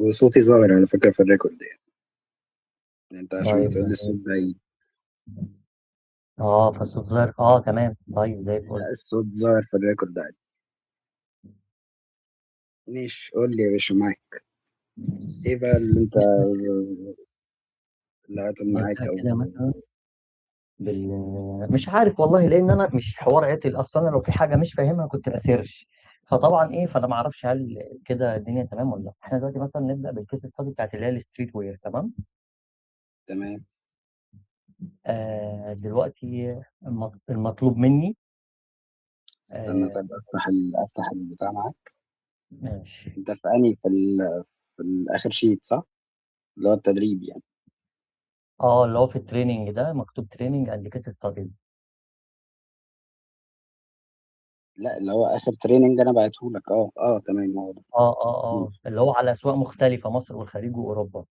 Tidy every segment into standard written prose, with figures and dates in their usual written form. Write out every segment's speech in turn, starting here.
وصوتي ظاهر على فكرة في الريكورد يعني. انت عشان طيب بتقول لي جميل. الصوت بعيد. فالصوت ظاهر، تمام، طيب زي الفل. لا، الصوت ظاهر في الريكورد عادي. ماشي، قول لي يا باشا، معاك ايه بقى اللي انت اللي عاطل معاك نبدأ او كده مثلا بال مش عارف والله، لأن أنا مش حوار عطل أصلا. أنا لو في حاجة مش فاهمها كنت بسيرش. فطبعا فأنا ما أعرفش هل كده الدنيا تمام ولا لا. إحنا دلوقتي مثلا نبدأ بالكيس ستادي بتاعت اللي هي الستريت وير، تمام. تمام. دلوقتي المطلوب مني. استنى، آه طيب افتح البتاع معاك. ماشي. انت في انهي في الاخر شيت صح؟ اللي هو التدريب يعني. اللي هو في التريننج ده مكتوب تريننج اند كيس ستادي. لا، اللي هو اخر تريننج انا بعته لك. تمام، هو ده. ماشي. اللي هو على أسواق مختلفة، مصر والخليج وأوروبا.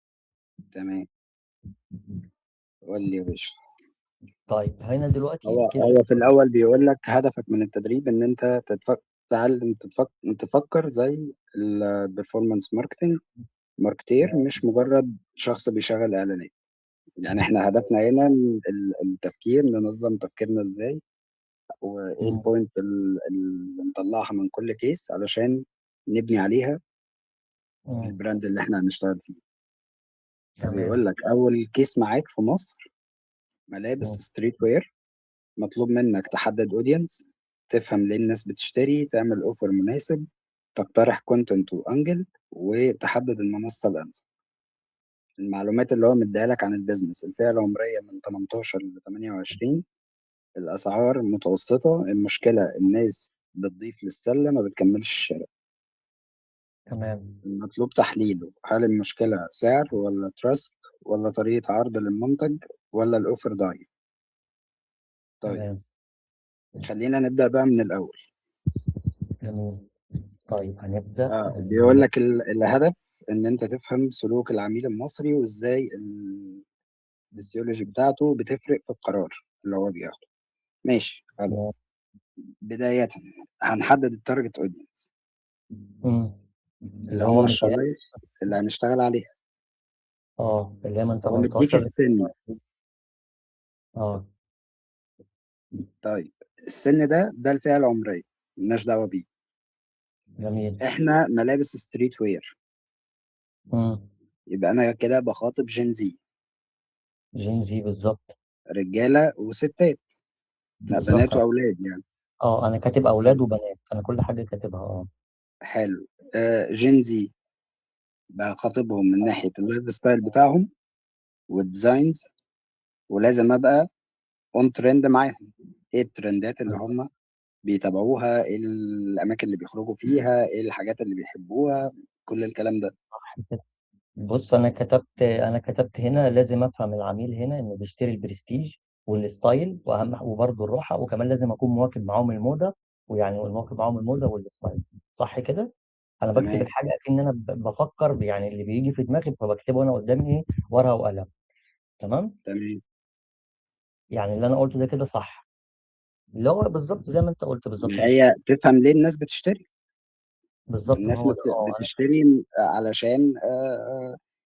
تمام، قول لي يا باشا. طيب هنا دلوقتي كيس هو في ستادي. الاول بيقول لك هدفك من التدريب ان انت تتعلم تفكر زي البرفورمانس ماركتير، مش مجرد شخص بيشغل اعلانات. يعني احنا هدفنا هنا التفكير، ننظم تفكيرنا ازاي، وايه مم. البوينتس اللي نطلعها من كل كيس علشان نبني عليها مم. البراند اللي احنا هنشتغل فيه. فبيقول تمام. لك اول كيس معاك في مصر ملابس مم. ستريت وير. مطلوب منك تحدد اودينس، تفهم ليه الناس بتشتري، تعمل اوفر مناسب، تقترح كونتنت وانجل، وتحدد المنصة الأنسب. المعلومات اللي هو مديها لك عن البيزنس: الفئة العمرية من 18 ل 28، الأسعار متوسطة، المشكلة الناس بتضيف للسلة ما بتكملش الشراء. تمام. المطلوب تحليله: هل المشكلة سعر ولا تراست ولا طريقة عرض للمنتج ولا الأوفر ضعيف؟ طيب، تمام. خلينا نبدأ بقى من الأول. جميل. طيب هنبدأ بيقول لك الهدف ان انت تفهم سلوك العميل المصري وازاي الفسيولوجي بتاعته بتفرق في القرار اللي هو بياخده. ماشي، تمام. خلاص. بداية هنحدد التارجت اودينس مم. اللي اللي هو هم من كام؟ الشرايح اللي هنشتغل عليها. اللي هي من هو مديك 18 ل السن. 22. اه. طيب، السن ده الفئة العمرية، ملناش دعوة بيه. جميل. احنا ملابس ستريت وير، مم. يبقى انا كده بخاطب جين زي، جين زي بالظبط. رجالة وستات، لا بالظبط. بنات واولاد يعني. انا كاتب اولاد وبنات، انا كل حاجه كاتبها. حلو. جين زي بخاطبهم من ناحية اللايف ستايل بتاعهم والديزاينز، ولازم ابقى اون ترند معاهم. ايه الترندات اللي هم بيتابعوها، ايه الاماكن اللي بيخرجوا فيها، ايه الحاجات اللي بيحبوها، كل الكلام ده. صح كده. بص، انا كتبت هنا لازم افهم العميل هنا انه بيشتري البرستيج والستايل، وبرضه الراحه، وكمان لازم اكون مواكب معاهم الموضه. ويعني مواكب معاهم الموضه والستايل. صح كده. انا بكتب تمام. الحاجه اكن انا بفكر، يعني اللي بيجي في دماغي فبكتبه انا قدامي ورقه وقلم. تمام. تمام. يعني اللي انا قلته ده كده صح. اللي هو بالظبط زي ما انت قلت بالظبط ما كده. هي تفهم ليه الناس بتشتري. بالظبط، ما الناس هو ده. بتشتري علشان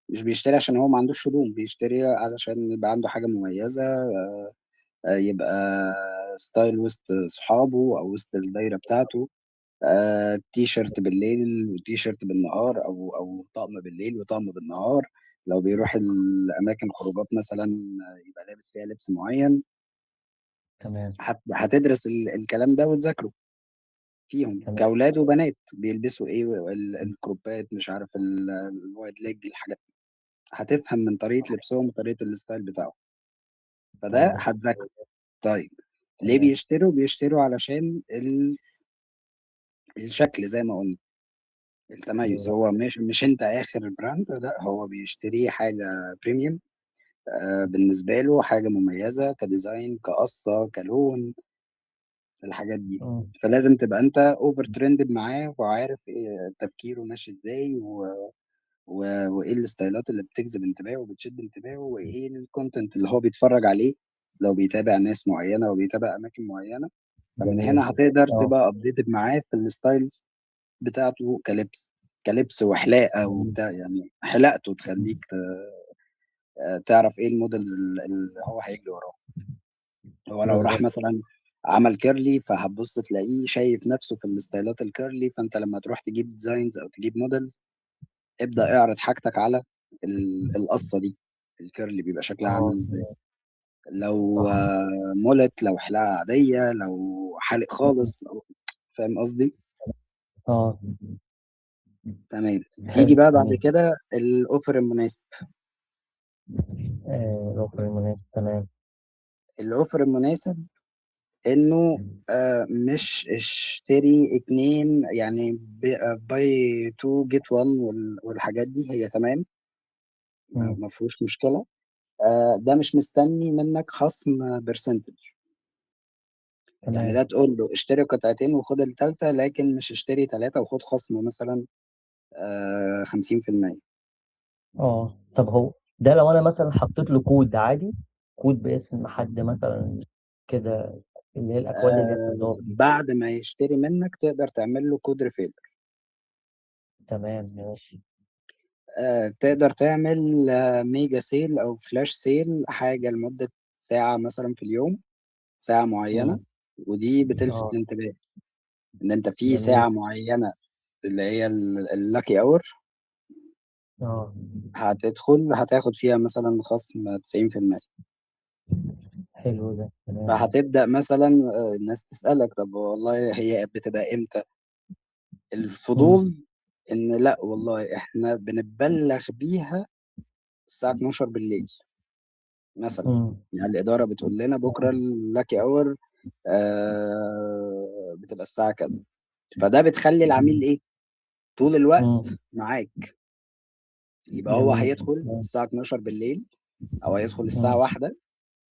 مش بيشتري عشان هو ما عندوش هدوم، بيشتري علشان يبقى عنده حاجة مميزة، يبقى ستايل وسط صحابه او وسط الدايرة بتاعته. تي شيرت بالليل وتي شيرت بالنهار، او طقم بالليل وطقم بالنهار. لو بيروح الاماكن خروجات مثلا، يبقى لابس فيها لبس معين. تمام. هتدرس الكلام ده وتذاكره فيهم تمام. كاولاد وبنات بيلبسوا ايه، الكروبات، مش عارف الوايد ليج، الحاجات. هتفهم من طريقة لبسهم وطريقة الستايل بتاعه، فده طيب هتذاكره. طيب، ليه تمام. بيشتروا علشان الشكل زي ما قلنا، التميز. بالظبط. هو مش انت اخر براند، لا، هو بيشتري حاجة بريميوم. بالنسبة له حاجة مميزة كديزاين، كقصة، كلون، الحاجات دي. مم. فلازم تبقى انت اوفر ترندد معاه وعارف إيه تفكيره ماشي ازاي، وايه الستايلات اللي بتجذب انتباهه وبتشد انتباهه، وايه الكونتنت اللي هو بيتفرج عليه لو بيتابع ناس معينة او بيتابع اماكن معينة. فمن جميل. هنا هتقدر اه. تبقى ابديتد معاه في الستايلز بتاعته كلبس. كلبس وحلاقه جميل. وبتاع، يعني حلاقته تخليك تعرف ايه المودلز اللي هو هيجري وراه. هو لو راح بالظبط. مثلا عمل كيرلي، فهتبص تلاقيه شايف نفسه في الستايلات الكيرلي، فانت لما تروح تجيب ديزاينز او تجيب مودلز، ابدأ اعرض حاجتك على القصة دي، الكيرلي بيبقى شكلها عامل اه ازاي. لو صح. مولت، لو حلاقة عادية، لو حالق مم. خالص، لو فاهم قصدي. اه تمام. تيجي حلو بقى بعد جميل. كده الاوفر المناسب. الأوفر المناسب تمام. الاوفر المناسب انه مش اشتري اتنين، يعني باي تو جيت وان والحاجات دي هي تمام، مم. ما فيهوش مشكلة. ده مش مستني منك خصم برسنتج. يعني تمام. ده تقول له اشتري قطعتين وخد التالتة، لكن مش اشتري تلاتة وخد خصم مثلا 50%. اه طب هو ده لو أنا مثلا حطيت له كود عادي، كود باسم حد مثلا كده، اللي هي الأكواد اللي هي بتضاف دي. بعد ما يشتري منك تقدر تعمل له كود ريفيل. تمام ماشي. تقدر تعمل ميجا سيل او فلاش سيل، حاجة لمدة ساعة مثلا في اليوم، ساعة معينة. مم. ودي بتلفت اه الانتباه ان انت في جميل. ساعة معينة، اللي هي اللاكي اور، اه هتدخل هتاخد فيها مثلا خصم 90%. حلو ده تمام. فهتبدأ مثلا الناس تسألك طب والله هي بتبقى امتى مم. الفضول، ان لا والله احنا بنتبلغ بيها الساعة 12 بالليل مثلا. مم. يعني الإدارة بتقول لنا بكرة اللاكي اور بتبقى الساعة كذا. فده بتخلي العميل ايه طول مم. الوقت معاك. يبقى هو جميل. هيدخل الساعة 12 بالليل او هيدخل الساعة مم. 1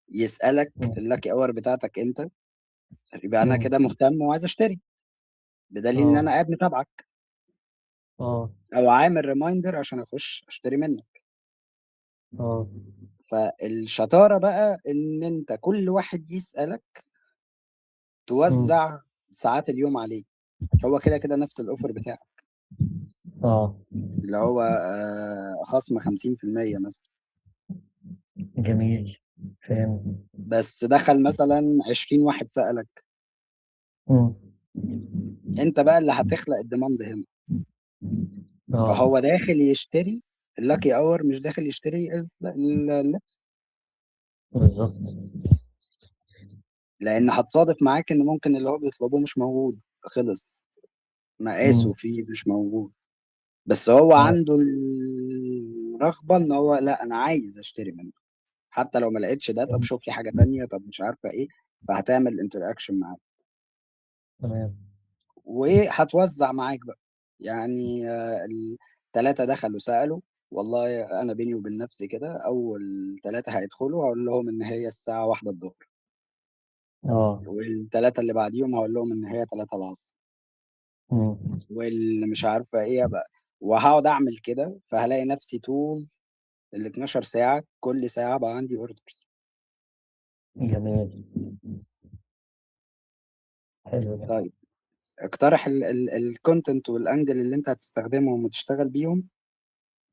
يسألك مم. اللاكي اور بتاعتك امتى، يبقى انا مم. كده مهتم وعايز اشتري، بدليل ان اه انا قاعد متابعك اه او عامل ريمايندر عشان اخش اشتري منك. اه. فالشطارة بقى ان انت كل واحد يسألك مم. توزع ساعات اليوم عليه. هو كده كده نفس الاوفر بتاعك، اه اللي هو خصم 50% مثلا. جميل. فاهم. بس دخل مثلا 20 واحد سألك، مم. انت بقى اللي هتخلق الديماند هنا. اه فهو داخل يشتري اللاكي اور، مش داخل يشتري اللبس. بالظبط. لان هتصادف معاك ان ممكن اللي هو بيطلبوه مش موجود، خلص مقاسه مم. فيه مش موجود، بس هو اه عنده الرغبة ان هو لا انا عايز اشتري منه. حتى لو ما لقيتش ده، طب شوف لي حاجة تانية، طب مش عارفة ايه. فهتعمل انتراكشن معاه تمام. وهتوزع معاك بقى. يعني التلاتة دخلوا سألوا، والله انا بيني وبين نفسي كده اول تلاتة هيدخلوا هقول لهم ان هي الساعة 1 الظهر، اه. والتلاتة اللي بعديهم هقول لهم ان هي 3 العصر، مم. واللي مش عارفة ايه بقى. وهقعد اعمل كده، فهلاقي نفسي طول ال 12 ساعة كل ساعة بقى عندي اوردرز. جميل. حلو ده. طيب، اقترح الكونتنت والانجل اللي انت هتستخدمهم وتشتغل بيهم.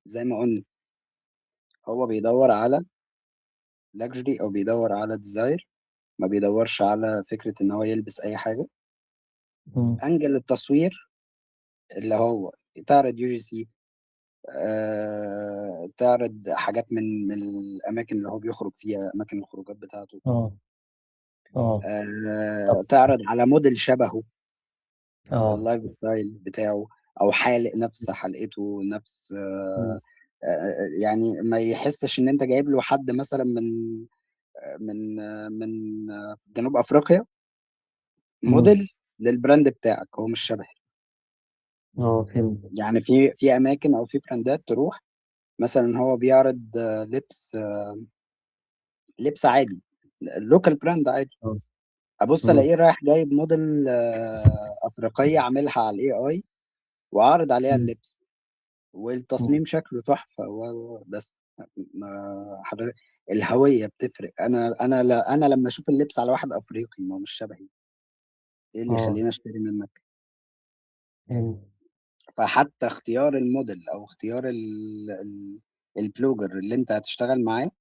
زي ما قلنا، هو بيدور على لاكجري او بيدور على ديزاير، ما بيدورش على فكرة ان هو يلبس اي حاجة. مم. انجل التصوير اللي هو تعرض يو جي سي، تعرض حاجات من الاماكن اللي هو بيخرج فيها، اماكن الخروجات بتاعته. اه اه. طب تعرض على موديل شبهه في اه. اللايف ستايل بتاعه، او حالق نفس حلقته، نفس مم. يعني ما يحسش ان انت جايب له حد مثلا من جنوب افريقيا مم. موديل للبراند بتاعك، هو مش شبهي. اه فهمت. يعني في اماكن او في براندات تروح مثلا هو بيعرض لبس عادي، اللوكال براند عادي، اه. ابص مم. الاقيه رايح جايب موديل افريقيه عاملها على الاي اي وعارض عليها مم. اللبس، مم. والتصميم شكله تحفه بس حضرتك الهويه بتفرق. انا لما اشوف اللبس على واحد افريقي ما هو مش شبهي، ايه اللي اه يخليني اشتري منك؟ فهمت. فحتى اختيار الموديل او اختيار البلوجر اللي انت هتشتغل معاه،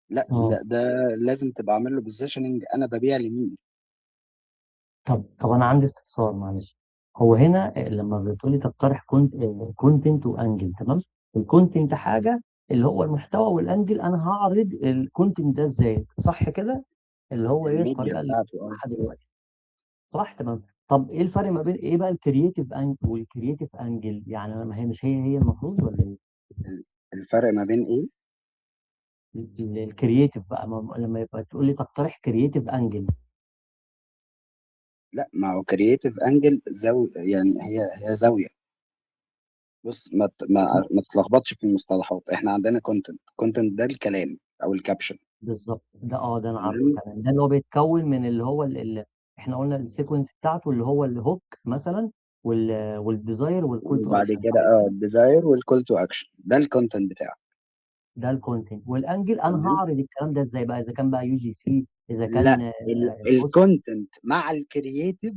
لا اه. لا، ده لازم تبقى عامل له بوزيشننج، انا ببيع لمين. طب انا عندي استفسار معلش. هو هنا لما بتقولي تقترح كونتنت وانجل، تمام. الكونتنت حاجه، اللي هو المحتوى، والانجل انا هعرض الكونتنت ده ازاي، صح كده؟ اللي هو ايه الميديا الطريقه اللي بتاعته، اه. بنسمعها دلوقتي؟ صح، تمام. طب ايه الفرق ما بين ايه بقى الكرييتيف انجل والكرييتيف انجل؟ يعني ما هي مش هي المفروض ولا ايه؟ ال- الفرق ما بين ايه؟ الكرييتيف بقى، لما يبقى تقول لي تقترح كرييتيف انجل. لا، ما هو كرييتيف انجل يعني هي زاويه. بص، ما تتلخبطش في المصطلحات. احنا عندنا كونتنت ده الكلام او الكابشن. بالظبط، ده انا عارفه، تمام. تمام. ده اللي هو بيتكون من اللي هو احنا قلنا السيكونس بتاعته، اللي هو الهوك مثلا، والديزاير والكول تو وبعد اكشن، كده صح كده؟ الديزاير والكول تو اكشن، ده الكونتنت بتاعك. ده الكونتنت. والانجل انا تمام. هعرض الكلام ده ازاي بقى، اذا كان بقى يو جي سي، اذا لا، كان بوست. الكونتنت مع الكرييتيف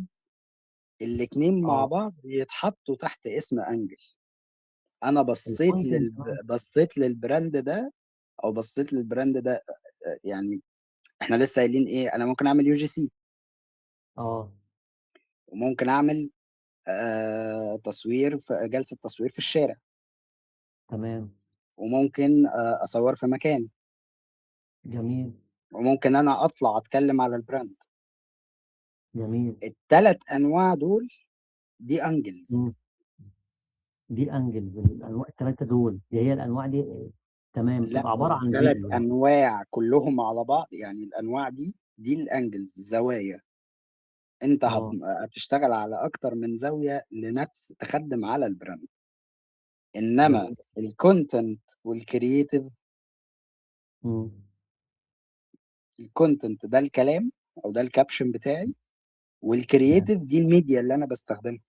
الاتنين مع اه. بعض يتحطوا تحت اسم انجل. انا الكونتنت. بصيت للبراند ده، او بصيت للبراند ده. يعني احنا لسه قايلين ايه، انا ممكن اعمل يو جي سي، اه. وممكن اعمل تصوير في جلسة تصوير في الشارع، تمام. وممكن اصور في مكان، جميل. وممكن انا اطلع اتكلم على البراند. جميل. الثلاث انواع دول دي انجلز. مم. دي انجلز، الانواع الثلاثه دول، دي هي الانواع دي، تمام، لا، بتبقى عباره عن الثلاث فيديو يعني. انواع كلهم على بعض، يعني الانواع دي الانجلز، زوايا. انت اه. هتشتغل على اكتر من زاوية لنفس تخدم على البراند. انما جميل. الكونتنت والكرييتيف، مم. الكونتنت ده الكلام او ده الكابشن بتاعي، تمام. والكرييتيف دي الميديا اللي انا بستخدمها.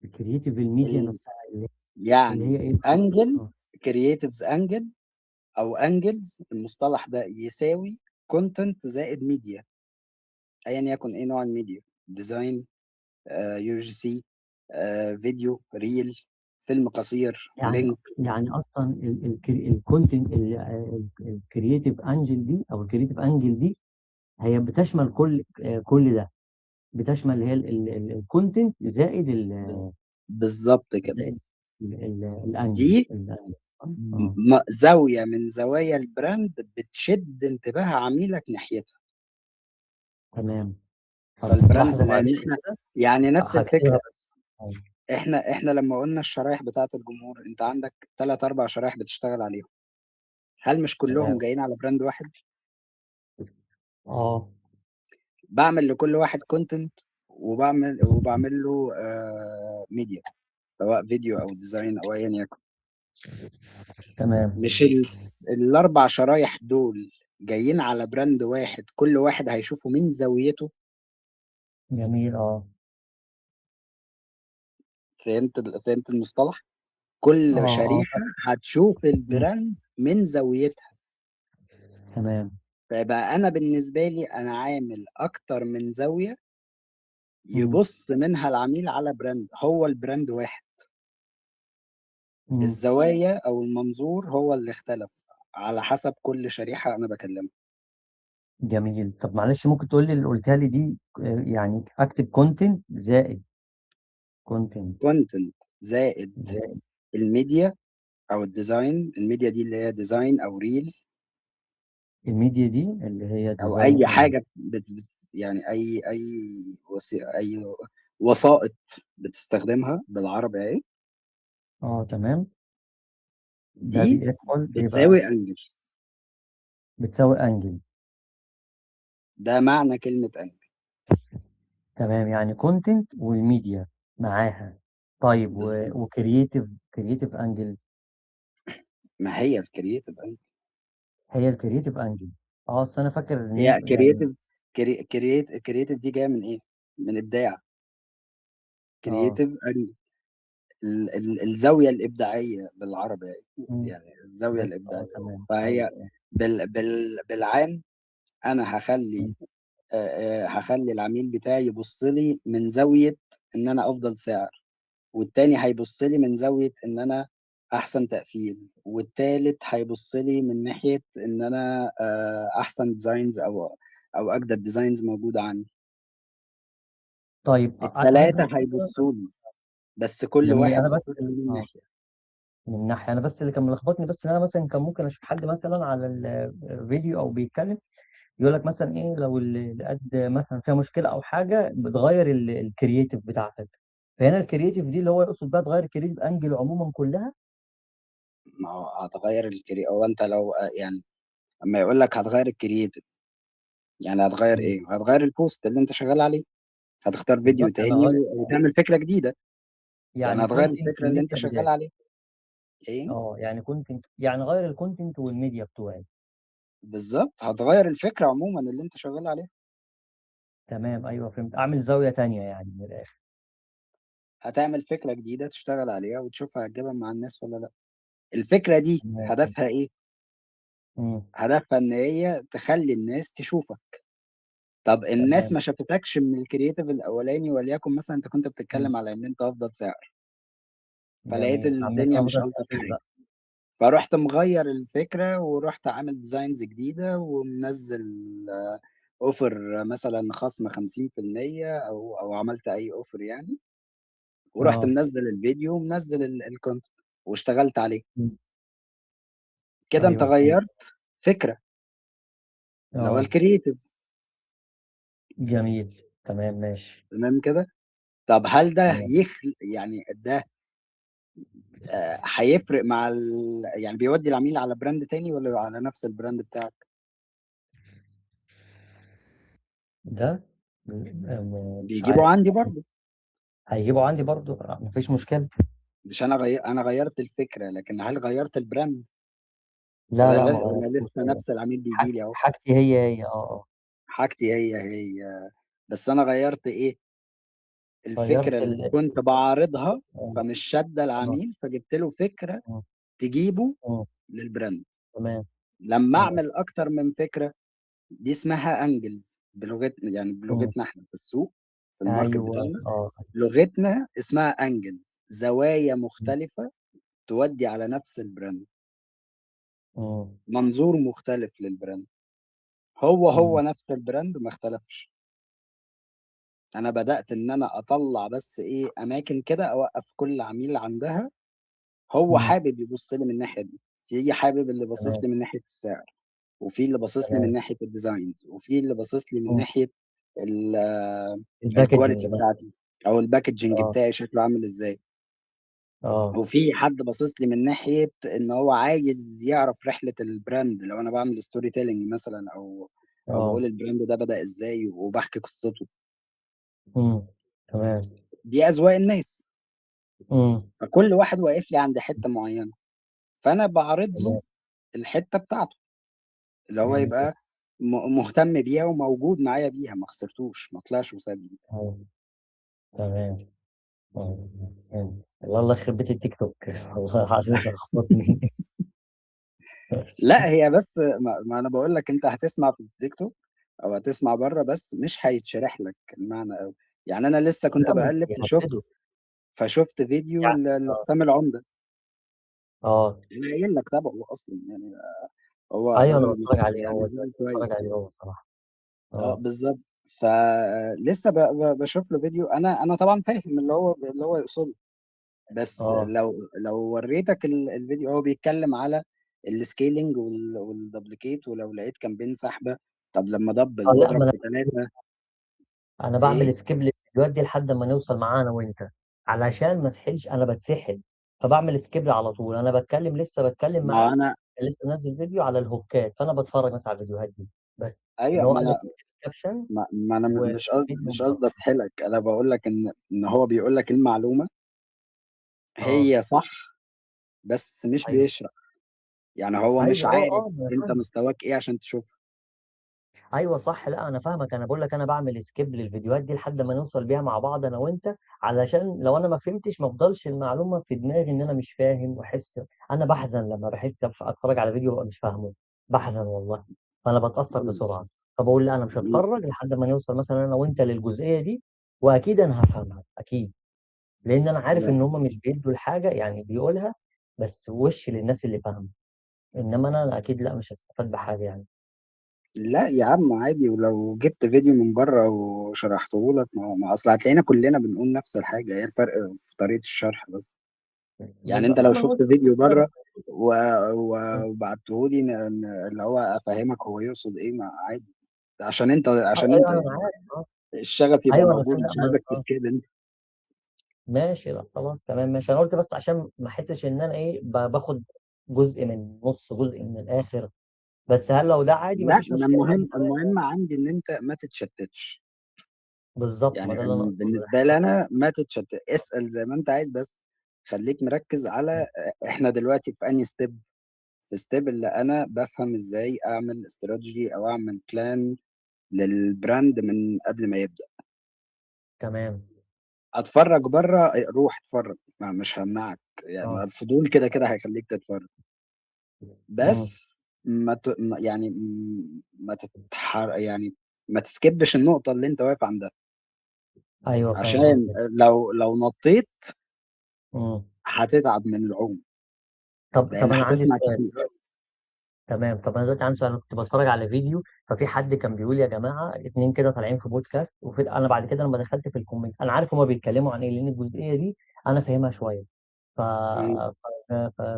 الكرييتيف الميديا ال- نفسها، اللي يعني هي ايه بقى؟ انجل، اه. كرييتيفز انجل او انجلز، المصطلح ده يساوي كونتنت زائد ميديا، ايا يكن ايه نوع الميديا: ديزاين، يو جي سي، فيديو، ريل، فيلم قصير، يعني لينك. يعني اصلا الكونتنت، الكرييتيف انجل دي او الكرييتيف انجل دي، هي بتشمل كل ده، بتشمل هي الكونتنت زائد بز- بالظبط كده. زائد الانجل دي اه. زاوية من زوايا البراند بتشد انتباه عميلك ناحيتها. تمام. طب فالبراند، لحظه لان معلش احنا كده، يعني نفس هكتبها الفكرة. بس. اه. احنا لما قلنا الشرايح بتاعة الجمهور، انت عندك 3 4 شرايح بتشتغل عليهم، هل مش كلهم تمام. جايين على براند واحد؟ اه. بعمل لكل واحد كونتنت، وبعمل له ميديا، سواء فيديو او ديزاين او ايا يكن. تمام. مش ال4 شرايح دول جايين على براند واحد، كل واحد هيشوفه من زاويته. جميل. اه. فهمت المصطلح؟ كل اه. شريحة هتشوف مم. البراند من زاويتها. تمام. فيبقى انا بالنسبة لي انا عامل اكتر من زاوية مم. يبص منها العميل على براند، هو البراند واحد. مم. الزوايا او المنظور هو اللي اختلف على حسب كل شريحة انا بكلمها. جميل. طب معلش، ممكن تقول لي اللي قلتها لي دي، يعني اكتب كونتنت زائد كونتنت كونتنت زائد زائد الميديا او الديزاين. الميديا دي اللي هي ديزاين او ريل، الميديا دي اللي هي او ديزاين اي او. حاجة يعني اي وسائط بتستخدمها بالعربي اهي. اه. تمام. ده دي بيدخل ايه بقى؟ بتساوي انجل. بتساوي انجل. ده معنى كلمة انجل. تمام، يعني كونتنت والميديا معاها. طيب بالظبط. كرييتيف انجل. ما هي الكرييتيف انجل. هي الكرييتيف انجل. اه، اصل انا فاكر هي يعني. كرييتيف دي جاية من ايه؟ من ابداع. اه. كرييتيف انجل، الزاوية الإبداعية بالعربي، مم. يعني الزاوية بس الإبداعية. تمام، فهي ايوه. بالعام أنا مم. هخلي العميل بتاعي يبص لي من زاوية إن أنا أفضل سعر، والتاني هيبص لي من زاوية ان انا احسن تقفيل، والتالت هيبص لي من ناحية ان انا احسن ديزاينز او اجدد ديزاينز موجودة عندي. طيب انا التلاتة دلوقتي مثلا، هيبصوا لي، بس كل جميل. واحد انا بس باصص لي من ناحية. من ناحيه، انا بس اللي كان ملخبطني بس ان انا مثلا كان ممكن اشوف حد مثلا على الفيديو او بيتكلم، يقول لك مثلا ايه لو الاد مثلا فيها مشكله او حاجه بتغير الكرييتيف بتاعتك. فهنا الكرييتيف دي اللي هو يقصد بقى تغير الكرييتيف انجل عموما كلها. ما هو هتغير الكري، او انت لو يعني اما يقول لك هتغير الكرييتيف، يعني هتغير مم. ايه؟ هتغير البوست اللي انت شغال عليه، هتختار فيديو بالظبط، انا تاني وتعمل فكرة جديدة. يعني يعني هتغير كونتنت الفكرة اللي انت وميديا شغال جداد. عليها. ايه؟ اه يعني كونتنت، يعني غير الكونتنت والميديا بتوعي. بالظبط، هتغير الفكرة عموما اللي انت شغال عليها. تمام، ايوه فهمت، اعمل زاويه تانية يعني من الاخر. هتعمل فكرة جديدة تشتغل عليها وتشوفها هتجيبها مع الناس ولا لا. الفكرة دي تمام. هدفها ايه؟ مم. هدفها ان هي تخلي الناس تشوفك. طب الناس تمام. ما شافتكش من الكرييتيف الاولاني، وليكن مثلا انت كنت مم. بتتكلم على ان انت افضل سعر، فلقيت جميل، اعمل الدنيا مش افضل الطف تقفيل حاجة، بقى. فرحت مغير الفكرة ورحت عامل ديزاينز جديدة ومنزل اوفر مثلا خصم 50%، او عملت اي اوفر يعني، ورحت اه. منزل الفيديو ومنزل الكونتنت واشتغلت عليه. مم. كده انت ايوه فهمت. غيرت فكرة، اللي هو اه الكرييتيف. جميل، تمام ماشي. تمام كده. طب هل ده تمام. يعني ده هيفرق مع يعني بيودي العميل على براند تاني ولا على نفس البراند بتاعك؟ ده مش بيجيبوا عارف. عندي برضو. هيجيبوا عندي برضو، مفيش مشكلة. مش انا غيرت الفكرة، لكن هل غيرت البراند؟ لا لا، ما ولا غيرتوش لسه هو. نفس العميل بيجي لي اهو؟ حاجتي هي حاجتي هي، بس انا غيرت ايه؟ الفكرة غيرت اللي كنت بعرضها اه فمش شادة اه العميل، فجبت له فكرة اه تجيبه اه. للبراند. تمام. لما اه. اعمل اكتر من فكرة، دي اسمها انجلز بلغتنا، يعني اه. بلغتنا احنا في السوق، في الماركت ايوه بتاعنا، اه. لغتنا اسمها انجلز، زوايا اه. مختلفة تودي على نفس البراند، اه. منظور مختلف للبراند. هو اه. نفس البراند ما اختلفش. انا بدأت ان انا اطلع بس ايه اماكن كده اوقف كل عميل عندها، هو اه. حابب يبص لي من الناحية دي. في حابب اللي باصص تمام. لي من ناحية السعر، وفي اللي باصص لي من تمام. ناحية الديزاينز، وفي اللي باصص لي من اه. ناحية الباكجينج الكواليتي بقى. بتاعتي، او الباكجينج اه. بتاعي شكله عامل ازاي. اه. وفي حد باصص لي من ناحية ان هو عايز يعرف رحلة البراند، لو انا بعمل ستوري تيلينج مثلا، او اه. بقول البراند ده بدأ ازاي وبحكي قصته. تمام. دي اذواق الناس، اه. فكل واحد واقف لي عند حتة معينة، فانا بعرض له تمام. الحتة بتاعته، اللي هو جميل. يبقى مهتم بيها وموجود معايا بيها، ما خسرتوش، ما طلعش وسابني. اه. تمام. والله يخرب بيت التيك توك والله العظيم لخبطني. لا هي بس ما انا بقول لك انت هتسمع في التيك توك او هتسمع بره، بس مش هيتشرح لك المعنى قوي. يعني انا لسه كنت لا مش بقلب بيحددوا فشفت فيديو يعني. اه. لحسام العمدة. اه. انا قايل لك تابعه اصلا يعني، هو ايوه انا الراجل بتفرج عليه، يعني هو راجل بتفرج كويس. عليه هو صراحه. اه اه. بالظبط. فلسه بشوف له فيديو، انا طبعا فاهم اللي هو يقصده، بس اه. لو وريتك الفيديو، هو بيتكلم على السكيلينج والدبليكيت، ولو لقيت كامبين سحبه، طب لما دبل لا واضرب ما انا في ثلاثه. انا ايه؟ بعمل سكيب للفيديوهات دي لحد ما نوصل معانا انا وانت، علشان ما اسحلش، انا بتسحل. فبعمل سكيب على طول، انا بتكلم لسه بتكلم ما معاك، انا لسه نازل فيديو على الهوكات، فانا بتفرج مثلا على الفيديوهات دي بس. ان ايوه، هو ما قال لك انا كابشن ما انا وفيديو مش قصدي ملخص. اسحلك، انا بقول لك ان هو بيقول لك المعلومه اه. هي صح، بس مش ايوه. بيشرح. يعني هو مش ايوه عارف ما انا انت فاهم. مستواك ايه عشان تشوفها. ايوه صح، لا انا فاهمك، انا بقول لك انا بعمل سكيب للفيديوهات دي لحد ما نوصل بيها مع بعض انا وانت، علشان لو انا ما فهمتش ما افضلش المعلومه في دماغي ان انا مش فاهم واحس. انا بحزن لما بحس اتفرج على فيديو وابقى مش فاهمه، بحزن والله. فانا بتاثر بسرعه، فبقول لا انا مش هتفرج لحد ما نوصل مثلا انا وانت للجزئيه دي، واكيد انا هفهمها اكيد. لان انا عارف تمام. ان هم مش بيدوا الحاجه، يعني بيقولها بس وش للناس اللي فاهمه، انما انا اكيد لا مش هستفاد بحاجه يعني. لا يا عم عادي، ولو جبت فيديو من بره وشرحته لك، ما اصل هتلاقينا كلنا بنقول نفس الحاجه، هي الفرق في طريقه الشرح بس. يعني انت لا لو ما انا شفت قلت فيديو كده بره بس. وبعته لي اللي هو افهمك هو يقصد ايه، ما عادي. عشان انت ايوه انا عارف الشغف يبقى ايوه انا موجود، صدق مش ما عايزك تسكيب انت. ماشي، لا خلاص تمام ماشي. انا قلت بس عشان ما احسش ان انا ايه باخد جزء من نص، جزء من الاخر. بس هل لو ده عادي لا، مفيش انا مشكله المهم بالنسبه لي. المهم عندي ان انت ما تتشتتش. بالظبط، ما يعني ده اللي انا اقصده بالنسبه يعني. لي انا ما تتشتت، اسال زي ما انت عايز، بس خليك مركز على احنا دلوقتي في انهي ستيب. في ستيب اللي انا بفهم ازاي اعمل استراتيجي او اعمل بلان للبراند من قبل ما يبدا. تمام. اتفرج بره، روح اتفرج، مش همنعك، يعني اه. الفضول كده كده هيخليك تتفرج. امم. بس يعني ما تتحر يعني ما تسكبش النقطة اللي انت واقف عندها، ايوه فاهم عشان قصدك. لو نطيت امم. هتتعب من العوم، طب لان انا عندي هتسمع سؤال. كتير. تمام، طب انا دلوقتي عندي سؤال. انا كنت بتفرج على فيديو، ففي حد كان بيقول يا جماعه اتنين كده طالعين في بودكاست، انا بعد كده لما دخلت في الكومنت انا عارف هما بيتكلموا عن ايه، لان الجزئيه دي انا فاهمها شويه. ف... مم.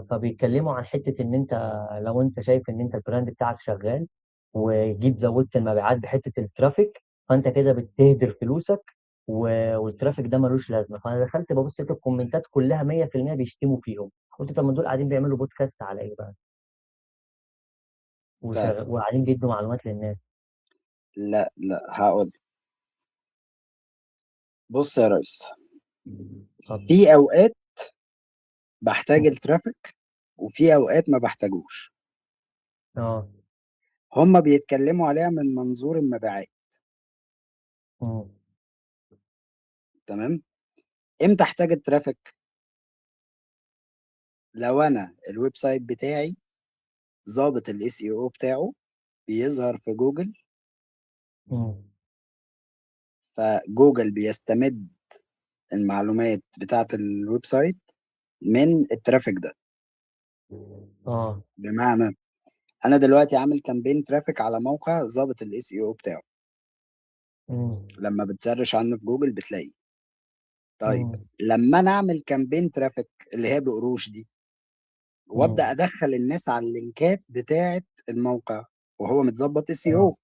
فبيتكلموا عن حته ان انت لو انت شايف ان انت البراند بتاعك شغال وجيت زودت المبيعات بحته الترافيك، فانت كده بتهدر فلوسك والترافيك ده ملوش لازمه. فانا دخلت ببص لقيت الكومنتات كلها 100% بيشتموا فيهم. قلت طب ما دول قاعدين بيعملوا بودكاست على ايه بقى، طيب، وقاعدين بيدوا معلومات للناس. لا لا، هقول. بص يا ريس، اتفضل. في اوقات بحتاج مم. الترافيك، وفي اوقات ما بحتاجوش. اه. هما بيتكلموا عليها من منظور المبيعات. مم. تمام. امتى احتاج الترافيك؟ لو انا الويب سايت بتاعي ظابط الاس اي او بتاعه، بيظهر في جوجل، مم. فجوجل بيستمد المعلومات بتاعة الويب سايت من الترافيك ده. اه. بمعنى، انا دلوقتي عامل كامبين ترافيك على موقع ظابط الاس اي او بتاعه، مم. لما بتسرش عنه في جوجل بتلاقيه. طيب، مم. لما انا اعمل كامبين ترافيك اللي هي بقروش دي، وابدا مم. ادخل الناس على اللينكات بتاعة الموقع، وهو متظبط اس اي اه. او،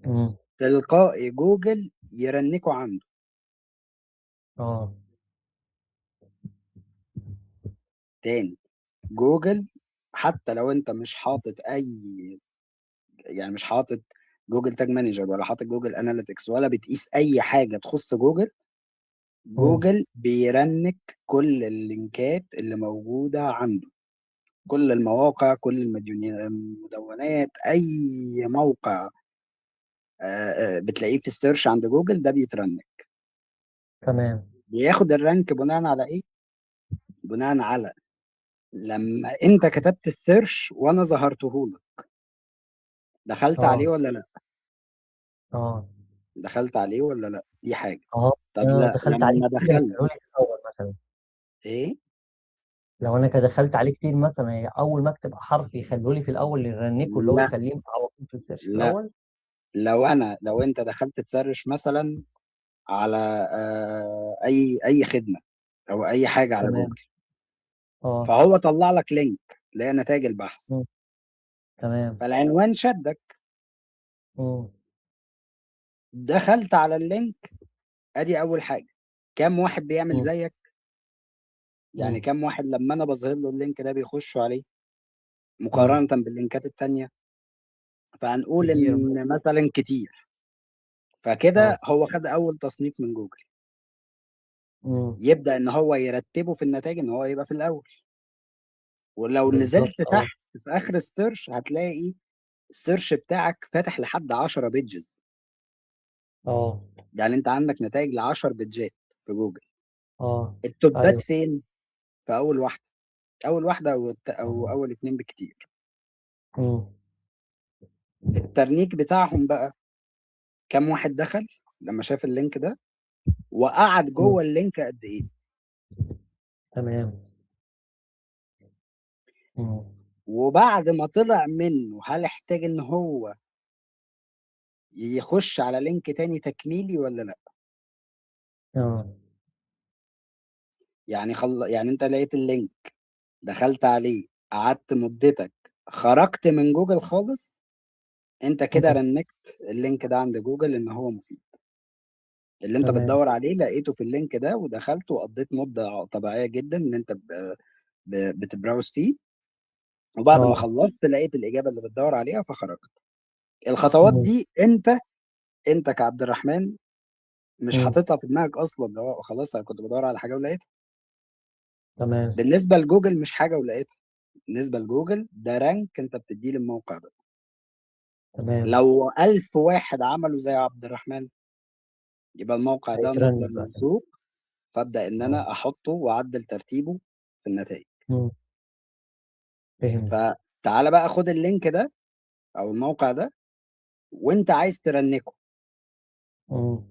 مم. تلقائي جوجل يرنكوا عنده. اه. تاني، جوجل حتى لو انت مش حاطط يعني مش حاطط جوجل تاج مانجر، ولا حاطط جوجل اناليتكس، ولا بتقيس اي حاجه تخص جوجل، مم. جوجل بيرنك كل اللينكات اللي موجوده عنده، كل المواقع، كل المدونات، اي موقع بتلاقيه في السيرش عند جوجل ده بيترنك. تمام. بياخد الرانك بناء على ايه؟ بناء على لما انت كتبت السيرش وانا ظهرته لك، دخلت عليه اه. ولا لا؟ اه. دخلت عليه ولا لا؟ دي حاجه. اه. طب انا لو لا، دخلت عليه لما كتير دخلت هيخلوا لي في الاول مثلا. ايه؟ لو انا كده دخلت عليه كتير مثلا، اول ما اكتب حرف يخلوا لي في الاول يرنكوا، اللي هو لا يخليه على طول في السيرش في لا، الاول. لو انت دخلت تسرش مثلا على اي خدمه او اي حاجه على تمام. جوجل، اه. فهو طلع لك لينك لنتائج البحث، مم. تمام. فالعنوان شدك، مم. دخلت على اللينك. ادي اول حاجه. كم واحد بيعمل مم. زيك؟ يعني مم. كم واحد لما انا بظهر له اللينك ده بيخشوا عليه مم. مقارنه باللينكات التانية؟ فهنقول كتير مثلا. ان مثلا كتير. اه. فكده هو خد اول تصنيف من جوجل. مم. يبدا ان هو يرتبه في النتائج ان هو يبقى في الاول. ولو بالظبط. نزلت اه. تحت في اخر السيرش هتلاقي السيرش بتاعك فاتح لحد 10 بيجز. اه. يعني انت عندك نتائج ل 10 بيجات في جوجل. اه. التوبات ايوه. فين؟ في اول واحده، اول واحده او مم. اول اتنين بالكتير. مم. الترنيك بتاعهم بقى، كم واحد دخل لما شاف اللينك ده، وقعد مم. جوه اللينك قد ايه. تمام. مم. وبعد ما طلع منه هل احتاج ان هو يخش على لينك تاني تكميلي ولا لا؟ اه. يعني انت لقيت اللينك، دخلت عليه، قعدت مدتك، خرجت من جوجل خالص، انت كده مم. رنكت اللينك ده عند جوجل ان هو مفيد. اللي انت تمام. بتدور عليه لقيته في اللينك ده، ودخلت وقضيت مدة طبيعية جدا ان انت بتبراوز فيه، وبعد ما اه. خلصت لقيت الإجابة اللي بتدور عليها فخرجت. الخطوات مم. دي انت كعبد الرحمن مش مم. حاططها في دماغك اصلا، اللي هو خلاص انا كنت بدور على حاجة ولقيتها. تمام. بالنسبة لجوجل مش حاجة ولقيتها، بالنسبة لجوجل ده رانك انت بتديه للموقع ده. تمام. لو 1000 واحد عملوا زي عبد الرحمن يبقى الموقع ده مصدر هيترنك بقى. موثوق، فابدا ان اه. انا احطه واعدل ترتيبه في النتائج. مم. فهمت. فتعالى بقى خد اللينك ده او الموقع ده وانت عايز ترنكه، مم.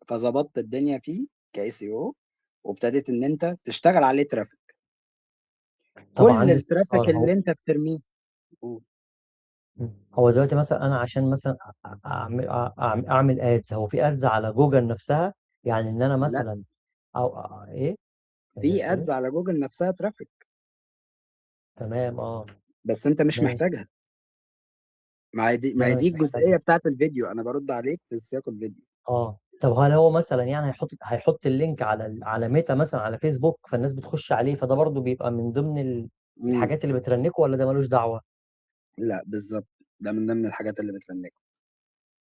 فظبطت الدنيا فيه كاي سي او، وابتديت ان انت تشتغل عليه ترافيك. طب كل عندي الترافيك استفسار. اللي انت بترميه. قول. هو دلوقتي مثلا انا عشان مثلا اعمل ادز، هو في ادز على جوجل نفسها؟ يعني ان انا لا، مثلا او ايه؟ في ايه؟ ادز على جوجل نفسها ترافيك، تمام. اه. بس انت مش ماشي. محتاجها. ما هي دي وانا مش الجزئيه محتاجها. بتاعت الفيديو، انا برد عليك في سياق الفيديو. اه. طب هل هو مثلا يعني هيحط اللينك على ميتا مثلا، على فيسبوك، فالناس بتخش عليه، فده برضو بيبقى من ضمن امم الحاجات اللي بترنكه، ولا ده ملوش دعوة؟ لا بالظبط، ده من ضمن الحاجات اللي بترنك.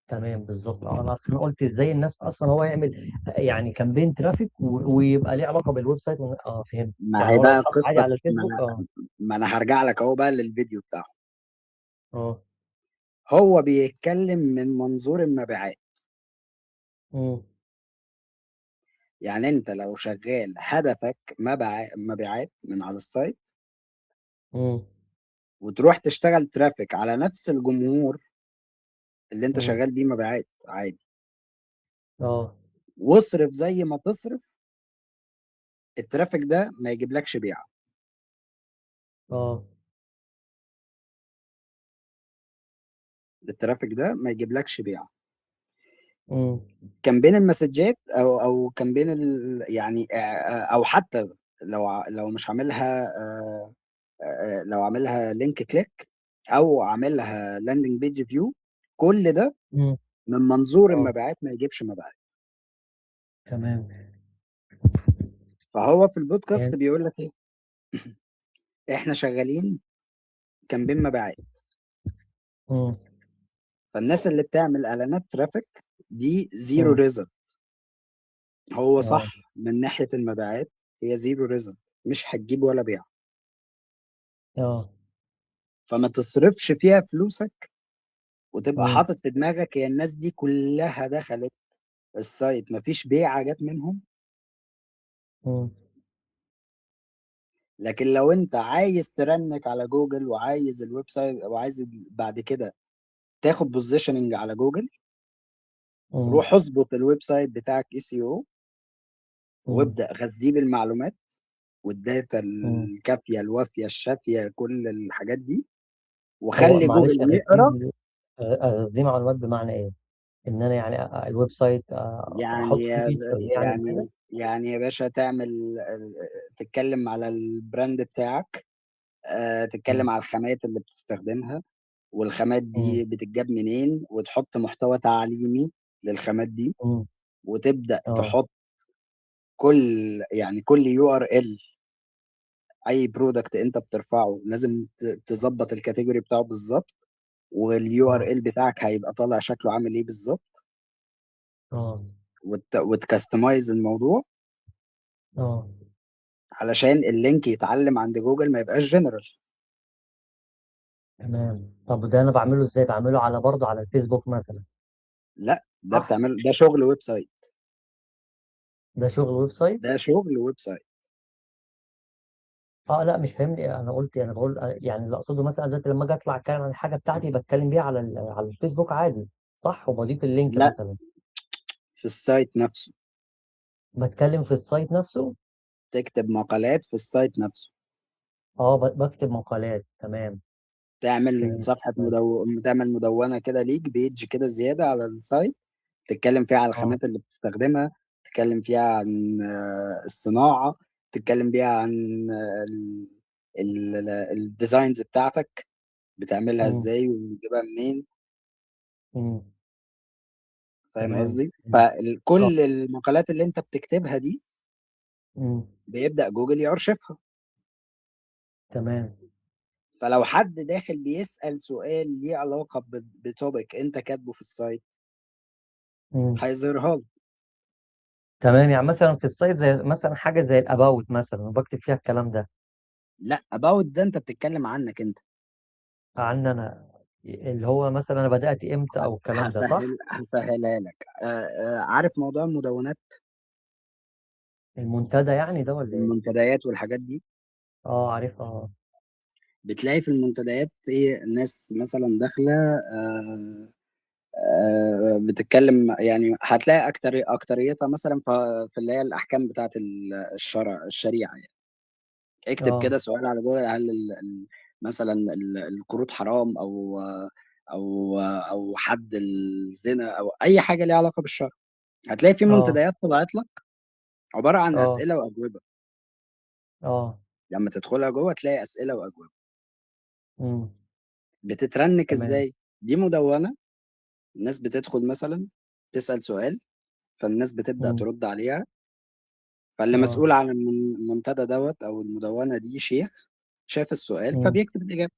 تمام بالظبط. انا اصلا قلت ازاي الناس اصلا هو يعمل يعني كامبين ترافيك ويبقى ليه علاقة بالويب سايت فهمت. ما يعني هي هو لو بقى اتحط عادي قصه، على ما الفيسبوك. انا اه. ما انا هرجع لك اهو بقى للفيديو بتاعه. اه. هو بيتكلم من منظور المبيعات. امم. يعني انت لو شغال هدفك مبيعات من على السايت، امم. وتروح تشتغل ترافيك على نفس الجمهور اللي انت امم. شغال بيه مبيعات عادي، اه. واصرف زي ما تصرف، الترافيك ده ما يجيبلكش بيعة. اه. الترافيك ده ما يجيبلكش بيعة. امم. كان بين المسجات او كان بين يعني او حتى لو مش عاملها لو عاملها لينك كليك او عاملها لاندنج بيج فيو، كل ده امم. من منظور اه. المبيعات ما يجيبش مبيعات. تمام. فهو في البودكاست فهمت. بيقول لك ايه؟ احنا شغالين كامبين مبيعات، امم. فالناس اللي بتعمل اعلانات ترافيك دي زيرو امم. ريزلت. هو اه. صح من ناحية المبيعات، هي زيرو ريزلت، مش هتجيب ولا بيع. اه. فما تصرفش فيها فلوسك وتبقى امم. حاطط في دماغك هي الناس دي كلها دخلت السايت مفيش بيعة جت منهم. امم. لكن لو انت عايز ترنك على جوجل وعايز الويب سايت وعايز بعد كده تاخد بوزيشننج على جوجل، امم. روح اظبط الويب سايت بتاعك اي سي او، امم. وابدأ غذيه بالمعلومات والداتا امم. الكافية الوافية الشافية، كل الحاجات دي، هو وخلي معلش، جوجل يقرا. اغذيه معلومات بمعنى ايه؟ ان انا يعني الويب سايت يعني احط فيه فيتشرز يعني وكده؟ يعني يا باشا تعمل تتكلم على البراند بتاعك، امم. تتكلم على الخامات اللي بتستخدمها، والخامات امم. دي بتتجاب منين، وتحط محتوى تعليمي للخامات دي، امم. وتبدأ اه. تحط كل كل يو ار ال. اي برودكت انت بترفعه لازم تظبط الكاتيجوري بتاعه بالظبط، واليو ار اه. ال بتاعك هيبقى طالع شكله عامل ايه بالظبط، اه. وتكستمايز الموضوع اه. علشان اللينك يتعلم عند جوجل ما يبقاش جنرال. تمام. طب ده انا بعمله ازاي؟ بعمله على برضه على الفيسبوك مثلا؟ لا، ده صح. بتعمل ده شغل ويب سايت. ده شغل ويب سايت. ده شغل ويب سايت. اه لا مش فاهمني. انا قلت، انا بقول يعني اللي اقصده مثلا دلوقتي لما اجي اطلع اتكلم عن الحاجه بتاعتي بتكلم بيها على الفيسبوك عادي، صح؟ وبضيف اللينك لا، مثلا. في السايت نفسه. بتكلم في السايت نفسه. تكتب مقالات في السايت نفسه، اه بكتب مقالات، تمام. تعمل فهمت. صفحة تعمل مدونة كده ليك، بيج كده زيادة على السايت، تتكلم فيها عن اه. الخامات اللي بتستخدمها، تتكلم فيها عن الصناعة، تتكلم بيها عن الديزاينز بتاعتك، بتعملها امم. ازاي وبتجيبها منين. امم. فاهم تمام. قصدي؟ اه. فكل المقالات اللي انت بتكتبها دي امم. بيبدأ جوجل يارشفها. تمام. فلو حد داخل بيسأل سؤال ليه علاقة بتوبيك انت كاتبه في السايت، امم. هيظهرها له. تمام، يعني مثلا في السايت زي مثلا حاجه زي الاباوت مثلا، وبكتب فيها الكلام ده لا، about ده انت بتتكلم عنك انت. عن انا، اللي هو مثلا انا بدات امتى او الكلام ده، صح؟ هسهلها لك. عارف موضوع المدونات، المنتدى يعني ده ولا ايه؟ المنتديات والحاجات دي؟ اه عارفها اه. بتلاقي في المنتديات ايه، الناس مثلا داخله بتتكلم، يعني هتلاقي اكتريتها مثلا في اللي هي الاحكام بتاعت الشريعه يعني. اكتب اه. كده سؤال على جوجل، هل مثلا القروض حرام، او حد الزنا، او اي حاجه ليها علاقه بالشرع، هتلاقي في اه. منتديات طلعت لك عباره عن اه. اسئله واجوبه. اه. لما تدخلها جوه تلاقي اسئله واجوبه. امم. بتترنك تمام. ازاي؟ دي مدونه، الناس بتدخل مثلا تسال سؤال، فالناس بتبدا امم. ترد عليها، فاللي اه. مسؤول عن المنتدى دوت او المدونه دي شيخ، شاف السؤال امم. فبيكتب الاجابه.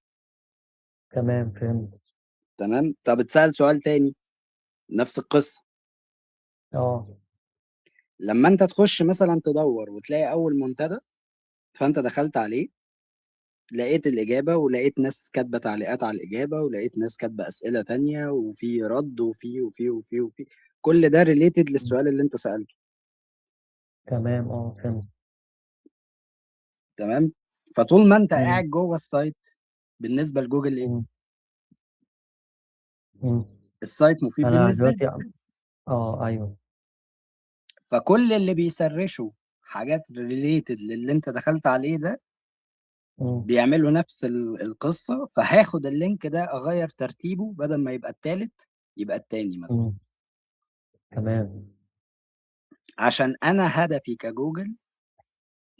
تمام فهمت. تمام. طب اتسال سؤال تاني، نفس القصه. اه. لما انت تخش مثلا تدور وتلاقي اول منتدى، فانت دخلت عليه، لقيت الإجابة، ولقيت ناس كاتبة تعليقات على الإجابة، ولقيت ناس كاتبة أسئلة تانية، وفي رد، وفي كل ده ريليتد مم. للسؤال اللي أنت سألته. تمام اه فهمت. تمام. فطول ما أنت امم. قاعد جوه السايت، بالنسبة لجوجل إيه؟ امم. امم. السايت مفيد انا بالنسبة دلوقتي. لك. اه ايوه. فكل اللي بيسرشوا حاجات ريليتد للي أنت دخلت عليه ده امم. بيعملوا نفس القصة. فهاخد اللينك ده أغير ترتيبه، بدل ما يبقى التالت يبقى التاني مثلا، امم. تمام. عشان أنا هدفي كجوجل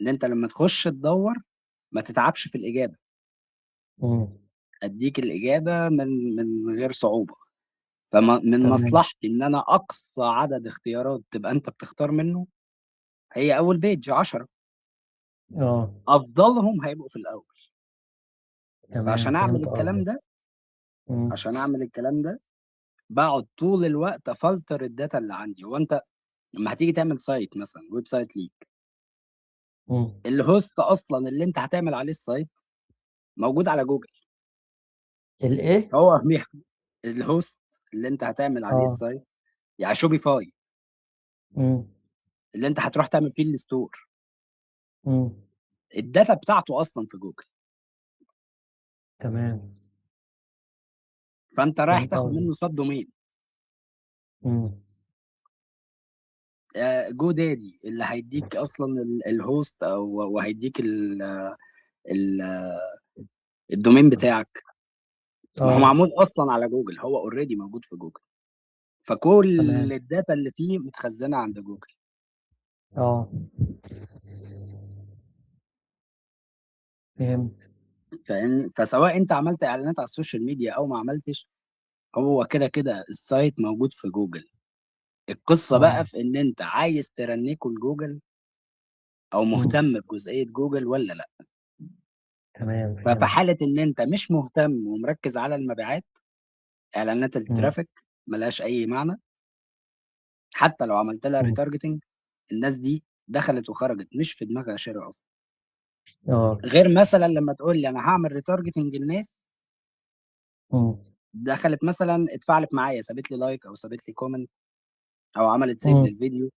ان انت لما تخش تدور ما تتعبش في الاجابه، امم. اديك الاجابه من غير صعوبه. فمن تمام. مصلحتي ان انا اقصى عدد اختيارات تبقى انت بتختار منه، هي اول بيج 10، اه. افضلهم هيبقوا في الاول. تمام فعشان اعمل فهمت الكلام قصدك. ده امم. عشان اعمل الكلام ده بقعد طول الوقت افلتر الداتا اللي عندي. هو انت لما هتيجي تعمل سايت مثلا، ويب سايت ليك، امم. الهوست اصلا اللي انت هتعمل عليه السايت موجود على جوجل. الايه؟ هو الهوست اللي انت هتعمل عليه اه. السايت، يعني شوبيفاي امم. اللي انت هتروح تعمل فيه الستور، امم. الداتا بتاعته اصلا في جوجل. تمام فانت رايح فهمت تاخد قصدك. منه سب دومين. امم. جو دادي اللي هيديك اصلا الهوست، او وهيديك ال- الدومين بتاعك، ما هو اه. معمول اصلا على جوجل، هو اوريدي موجود في جوجل. فكل تمام. الداتا اللي فيه متخزنه عند جوجل. اه فهمت. فاهمني؟ فسواء انت عملت اعلانات على السوشيال ميديا او ما عملتش، هو كده كده السايت موجود في جوجل. القصه اه. بقى في ان انت عايز ترنكه لجوجل، او امم. مهتم بجزئيه جوجل ولا لا. تمام ففي فهمت. حاله ان انت مش مهتم ومركز على المبيعات، اعلانات امم. الترافيك ملهاش اي معنى. حتى لو عملت لها امم. ريتارجتنج، الناس دي دخلت وخرجت، مش في دماغها شراء اصلا. اه. غير مثلا لما تقول لي انا هعمل ريتارجتنج للناس، امم. دخلت مثلا اتفاعلت معايا، سابت لي لايك او سابت لي كومنت او عملت سيف امم. للفيديو،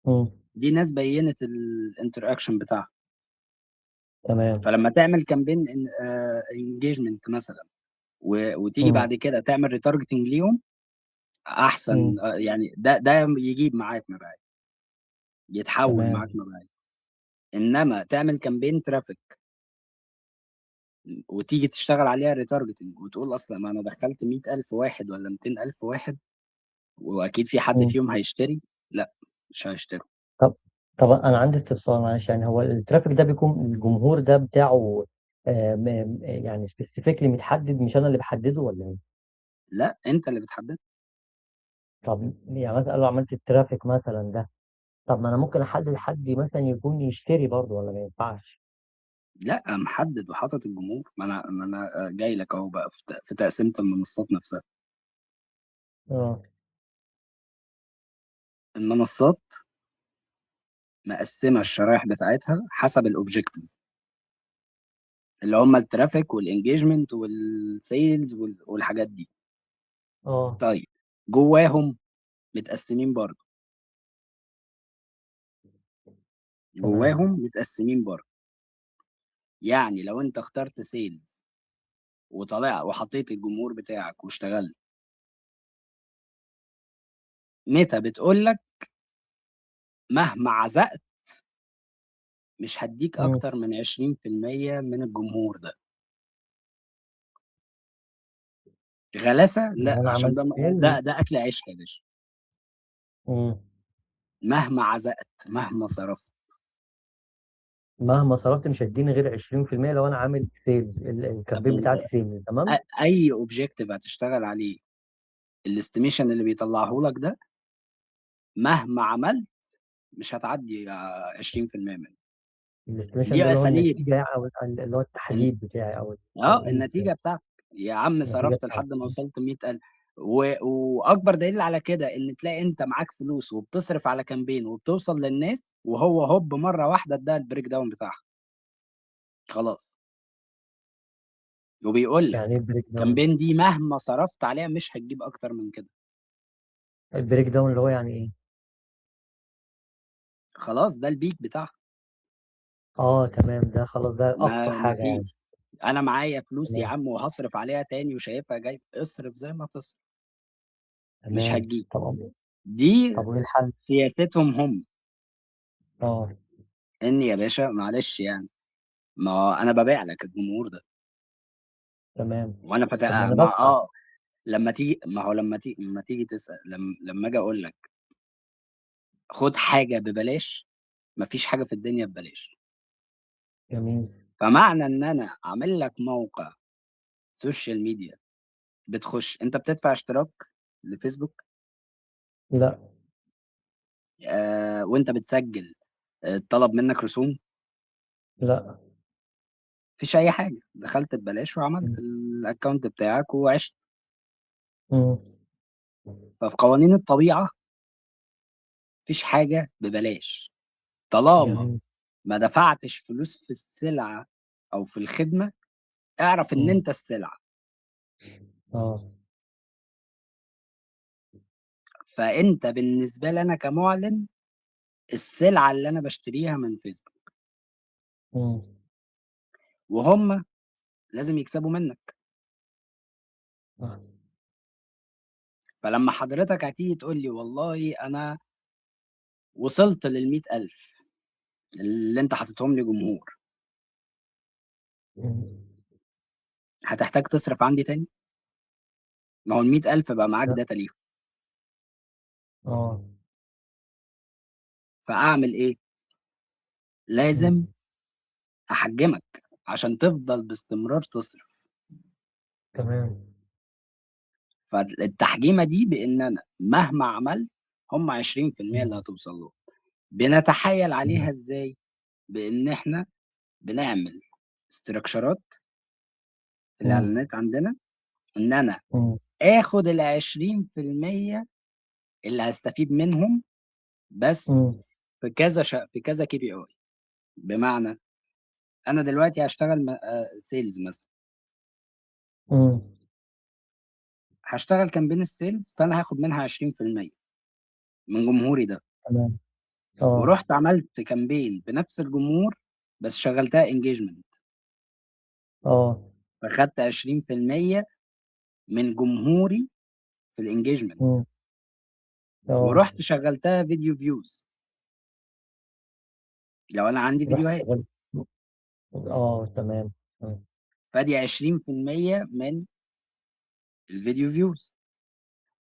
امم. دي ناس بينت الانتراكشن بتاعها. تمام. فلما تعمل كامبين انجيجمنت مثلا، وتيجي امم. بعد كده تعمل ريتارجتنج ليهم، امم. احسن. يعني ده يجيب معاك مبيعات، يتحول معاك تمام. مبيعات. انما تعمل كامبين ترافيك وتيجي تشتغل عليها ريتارجتنج وتقول اصلا ما انا دخلت 100,000 واحد ولا 200,000 واحد واكيد في حد مم. فيهم هيشتري. لا، مش هيشتروا. طب طب انا عندي استفسار معلش، يعني هو الترافيك ده بيكون الجمهور ده بتاعه يعني سبيسيفيكلي متحدد، مش انا اللي بحدده ولا ايه؟ لا، انت اللي بتحدد. طب يعني مثلا لو عملت الترافيك مثلا ده، طب ما انا ممكن احدد حد مثلا يكون يشتري برضه ولا ما ينفعش؟ لا، محدد وحاطط الجمهور. ما انا جاي لك اهو بقى في تقسيمة المنصات نفسها. اه. المنصات مقسمة الشرائح بتاعتها حسب الاوبجيكتيف، اللي هم الترافيك والانجيجمنت والسيلز والحاجات دي. اه. طيب، جواهم متقسمين برضه. تمام. جواهم متقسمين. يعني لو انت اخترت سيلز وطلع وحطيت الجمهور بتاعك واشتغلت، ميتا بتقول لك مهما عزقت مش هديك مم. اكتر من 20% من الجمهور ده. غلاسة؟ لا، لو انا عشان عملت ده سيل. ده اكل عيش يا باشا. مم. مهما عزقت، مهما صرفت. مهما صرفت مش هيديني غير 20% لو انا عامل سيلز، الكامبين بالظبط. بتاعتي سيلز، تمام. اي اوبجيكتيف هتشتغل عليه، الاستيميشن اللي بيطلعه لك ده مهما عملت مش هتعدي 20% منه. الاستيميشن ده دي اللي هو اساليب. النتيجه يعني، او اللي هو التحليل بتاعي او التوقيت النتيجة ده. بتاعتك. يا عم النتيجه صرفت بتاعتي. لحد ما وصلت 100,000. وأكبر دليل على كده إن تلاقي أنت معاك فلوس وبتصرف على كامبين وبتوصل للناس، وهو هوب مرة واحدة اداها البريك داون بتاعها. خلاص. وبيقول يعني ايه لك البريك داون؟ كامبين دي مهما صرفت عليها مش هتجيب أكتر من كده. البريك داون اللي هو يعني ايه؟ خلاص، ده البيك بتاعها. اه تمام، ده خلاص ده اقصى ما حاجه يعني. فيش. أنا معايا فلوس يا تمام. عم وهصرف عليها تاني وشايفها جاي، اصرف زي ما تصرف. مش تمام. هتجيب. طب دي طب وايه الحل؟ سياستهم هم. اه. إن يا باشا معلش يعني، ما هو انا ببيع لك الجمهور ده. وانا تمام. طب ما فتاة انا ما بدفع. لما تيجي، ما هو لما تيجي تسأل، لما اجي اقول لك خد حاجة ببلاش، مفيش حاجة في الدنيا ببلاش. جميل. فمعنى ان انا عامل لك موقع سوشيال ميديا، بتخش انت بتدفع اشتراك لفيسبوك، لا. وانت بتسجل طلب منك رسوم. لا. مفيش اي حاجة، دخلت ببلاش وعملت مم. الاكونت بتاعك وعشت. مم. ففي قوانين الطبيعة مفيش حاجة ببلاش طالما جميل. ما دفعتش فلوس في السلعة أو في الخدمة. اعرف إن مم. أنت السلعة. اه. فأنت بالنسبة لي أنا كمعلن السلعة اللي أنا بشتريها من فيسبوك، مم. وهم لازم يكسبوا منك. آه. فلما حضرتك هتيجي تقول لي والله أنا وصلت لل100,000 اللي أنت حاططهم لي جمهور، مم. هتحتاج تصرف عندي تاني؟ ما هو ال100,000 بقى معاك لا. داتا ليهم. اه. فأعمل إيه؟ مم. لازم أحجمك عشان تفضل باستمرار تصرف. تمام. فالتحجيمه دي بان انا مهما عملت هم 20% اللي مم. هتوصل له. بنتحايل مم. عليها ازاي؟ بان احنا بنعمل استراكشرات في مم. الاعلانات عندنا، ان انا مم. اخد ال 20% اللي هستفيد منهم بس مم. في كذا كي بي اي. بمعنى انا دلوقتي هشتغل سيلز مثلا، مم. هشتغل كامبين السيلز، فانا هاخد منها 20% من جمهوري ده. تمام. اه. ورحت عملت كامبين بنفس الجمهور بس شغلتها انجيجمنت، اه. فخدت 20% من جمهوري في الانجيجمنت. مم. اه. ورحت شغلتها فيديو فيوز، لو انا عندي رحت فيديوهات، شغلت. اه تمام. تمام. فادي 20% من الفيديو فيوز،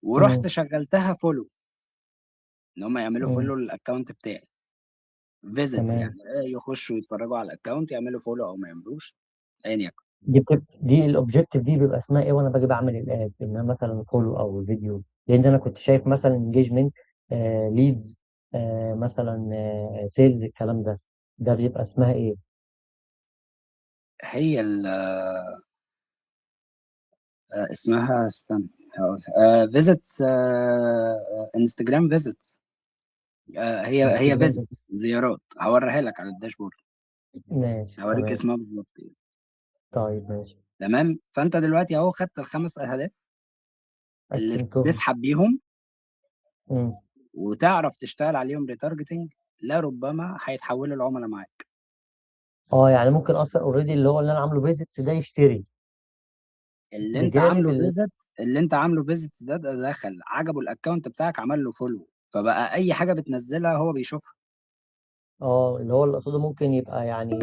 ورحت مم. شغلتها فولو، ان هم يعملوا مم. فولو للاكونت بتاعي، فيزيتس تمام. يعني يخشوا يتفرجوا على الاكونت، يعملوا فولو او ما يعملوش، ايا يكن. دي الاوبجيكتيف دي بيبقى اسمها ايه وانا باجي بعمل الاد، ان انا مثلا فولو او فيديو؟ لان انا كنت شايف مثلا انجيجمنت، ليدز، مثلا سيلز، الكلام ده، ده بيبقى اسمها ايه؟ هي اسمها استنى، فيزيتس، انستجرام فيزيتس. هي انستجرام. فيزيتس زيارات، هوريها لك على الداشبورد، ماشي هوريك تمام. اسمها بالظبط يعني. طيب ماشي. تمام، فانت دلوقتي اهو خدت الخمس اهداف اللي قسمتهم. تسحب بيهم مم. وتعرف تشتغل عليهم ريتارجتنج، لا ربما هيتحولوا العملاء معاك. اه يعني ممكن اصلا اوريدي اللي هو اللي انا عامله بيزكس ده يشتري بجانب اللي انت عامله فيزيتس ده دخل عجبه الاكونت بتاعك، عمل له فولو، فبقى اي حاجه بتنزلها هو بيشوفها. اه اللي هو اللي اقصده ممكن يبقى يعني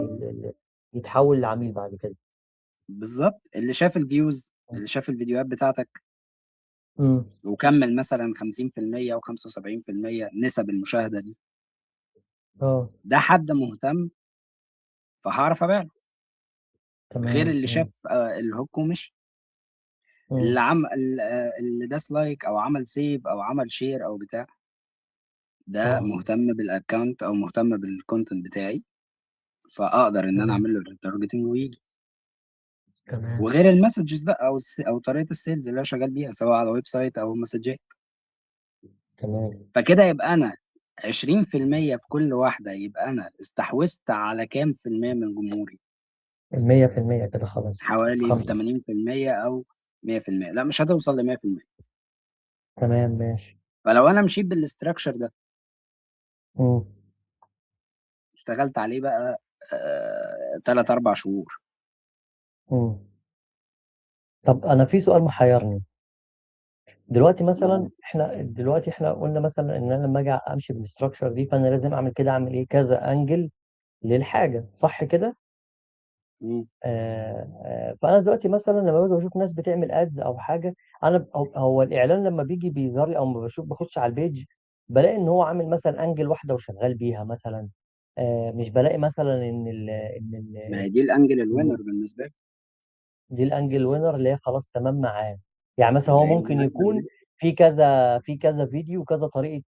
يتحول لعميل بعد كده. بالظبط، اللي شاف الفيوز، اللي شاف الفيديوهات بتاعتك امم. وكمل مثلا 50% او 75% نسب المشاهده دي، اه ده حد مهتم، فهعرف ابيع له. غير تمام. اللي مم. شاف الهوك ومشي، مم. اللي داس لايك او عمل سيف او عمل شير او بتاع، ده اه مهتم بالاكونت او مهتم بالكونتنت بتاعي، فاقدر ان انا تمام. اعمل له ريتارجتنج ويجي. تمام. وغير المسجز بقى او طريقه السيلز اللي انا شغال بيها، سواء على ويب سايت او مسجات. تمام. فكده يبقى انا 20% في كل واحده، يبقى انا استحوذت على كام في المية من جمهوري؟ 100% كده خلاص. حوالي خمسة. 80% او 100%، لا مش هتوصل ل 100%. تمام ماشي. فلو انا مشيت بالاستراكشر ده، مم. اشتغلت عليه بقى 3 4 شهور. مم. طب انا في سؤال محيرني دلوقتي. معاك. مثلا احنا قلنا مثلا ان انا لما اجي امشي بالاستراكشر دي فانا لازم اعمل كده، اعمل ايه؟ كذا انجل للحاجه، صح كده؟ مم. فانا دلوقتي مثلا لما باجي بشوف ناس بتعمل اد او حاجه، انا هو الاعلان لما بيجي بيظهر لي او ما بشوف بخش على البيج، بلاقي ان هو عامل مثلا انجل واحده وشغال بيها مثلا. مش بلاقي مثلا ما هي دي الانجل إن الوينر بالنسبه لي، دي الانجل وينر اللي هي خلاص تمام معاه. يعني مثلا اللي هو هي ممكن يكون في كذا فيديو، كذا طريقه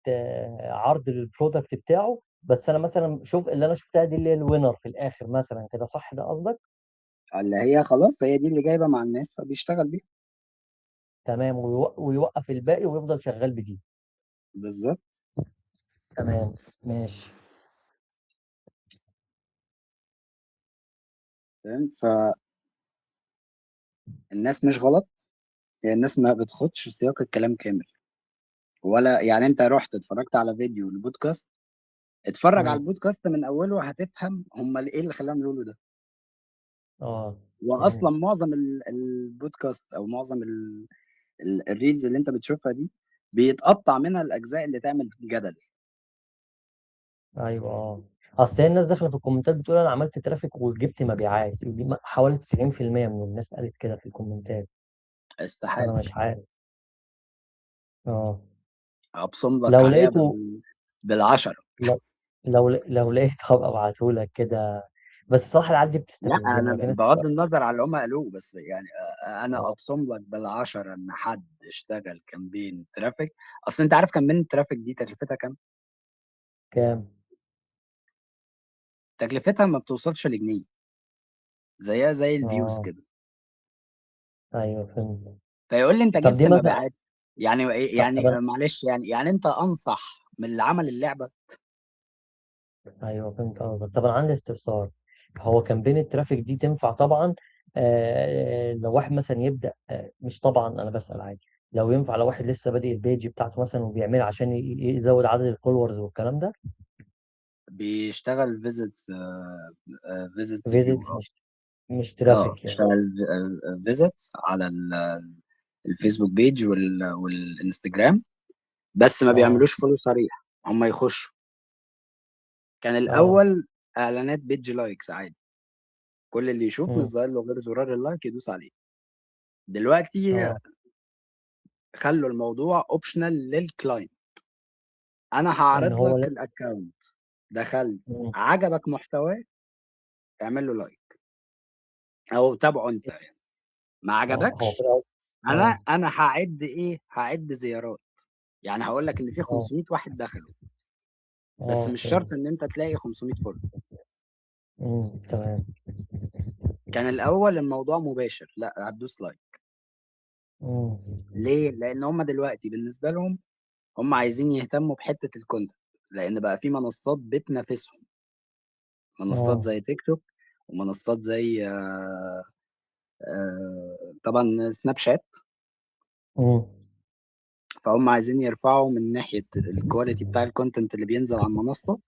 عرض للبرودكت بتاعه، بس انا مثلا شوف اللي انا شفتها دي اللي هي الوينر في الاخر مثلا كده، صح ده قصدك؟ اللي هي خلاص هي دي اللي جايبه مع الناس فبيشتغل بيها. تمام. ويوقف الباقي ويفضل شغال بدي. بالظبط. تمام ماشي. فاهم؟ فالناس مش غلط، هي الناس ما بتاخدش سياق الكلام كامل، ولا يعني انت رحت اتفرجت على فيديو البودكاست، اتفرج على مم. البودكاست من اوله هتفهم هم ايه اللي خلاهم يقولوا ده. اه واصلا فهمت. معظم البودكاست او معظم الريلز اللي انت بتشوفها دي بيتقطع منها الاجزاء اللي تعمل جدل. ايوه اه. اصل هي الناس داخله في الكومنتات بتقول انا عملت ترافيك وجبت مبيعات، دي حوالي 90% من الناس قالت كده في الكومنتات. استحاله. انا مش عارف. اه. ابصم لك لو عليها لقيته بالعشرة. لو لو لقيته هبقى ابعته لك كده. بس الصراحه العيال دي لا انا بتستفزني، في ناس بغض النظر على اللي هم قالوه، بس يعني انا اه. ابصم لك بالعشرة ان حد اشتغل كامبين ترافيك. اصل انت عارف كامبين الترافيك دي تكلفتها كام؟ كام؟ تكلفتها ما بتوصلش لجنيه، زيها زي الفيوز اه كده. ايوه فهمت. فيقول لي انت طب جبت دي مثلا مبيعات، يعني طب يعني معلش، يعني انت انصح من اللي عمل اللعبه. ايوه فهمت قصدك. طب انا عندي استفسار. هو كامبين الترافيك دي تنفع طبعا لو واحد مثلا يبدا، مش طبعا انا بسال عادي، لو ينفع لو واحد لسه بادئ البيج بتاعته مثلا وبيعملها عشان يزود عدد الفولورز والكلام ده؟ بيشتغل فيزيتس، فيزيتس فيو. فيزيتس مش اه ترافيك يعني. بيشتغل فيزيتس على الفيسبوك بيج والانستجرام، بس ما اه. بيعملوش فولو صريح، هم يخشوا. كان اه. الاول اعلانات بيج لايكس عادي، كل اللي يشوف مش مم. ظاهر له غير زرار اللايك يدوس عليه. دلوقتي اه. خلوا الموضوع اوبشنال للكلاينت. انا ان هعرض هو لك لا. الاكونت، دخلت مم. عجبك محتواه اعمل له لايك او تابعه انت يعني. ما اه هو عجبكش، كده. اه. انا هعد ايه، هعد زيارات. يعني هقول لك ان في اه. 500 واحد دخلوا، بس اه مش فهمت. شرط ان انت تلاقي 500 فولو. تمام. كان الاول الموضوع مباشر، لا هتدوس لايك. مم. ليه؟ لان هم دلوقتي بالنسبه لهم هم عايزين يهتموا بحته الكونتنت، لان بقى في منصات بتنافسهم، منصات اه. زي تيك توك، ومنصات زي طبعا سناب شات. مم. فهم عايزين يرفعوا من ناحيه الكواليتي بتاع الكونتنت اللي بينزل على المنصه،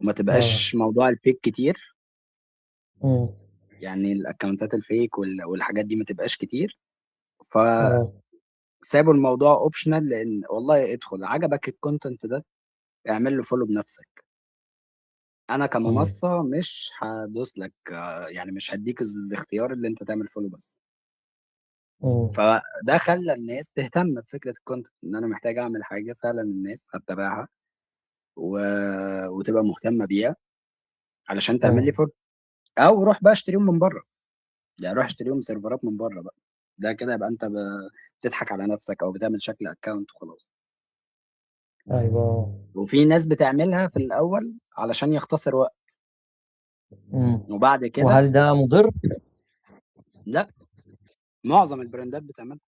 وما اه. تبقاش موضوع الفيك كتير. مم. يعني الاكونتات الفيك والحاجات دي ما تبقاش كتير. اه. فسابوا الموضوع اوبشنال، لان والله ادخل عجبك الكونتنت ده اعمل له فولو بنفسك. انا مم. كمنصه مش هدوس لك، يعني مش هديك الاختيار اللي انت تعمل فولو بس. مم. فده خلى الناس تهتم بفكره الكونتنت، ان انا محتاج اعمل حاجه فعلا الناس هتتابعها و... وتبقى مهتمه بيها علشان تعمل لي مم. فولو. او روح بقى اشتريهم من بره، يعني روح اشتريهم سيرفرات من بره بقى. ده كده يبقى انت بتضحك على نفسك او بتعمل شكل اكونت وخلاص. ايوه. وفي ناس بتعملها في الاول علشان يختصر وقت، مم. وبعد كده وهل ده مضر؟ لا. معظم البراندات بتعملها،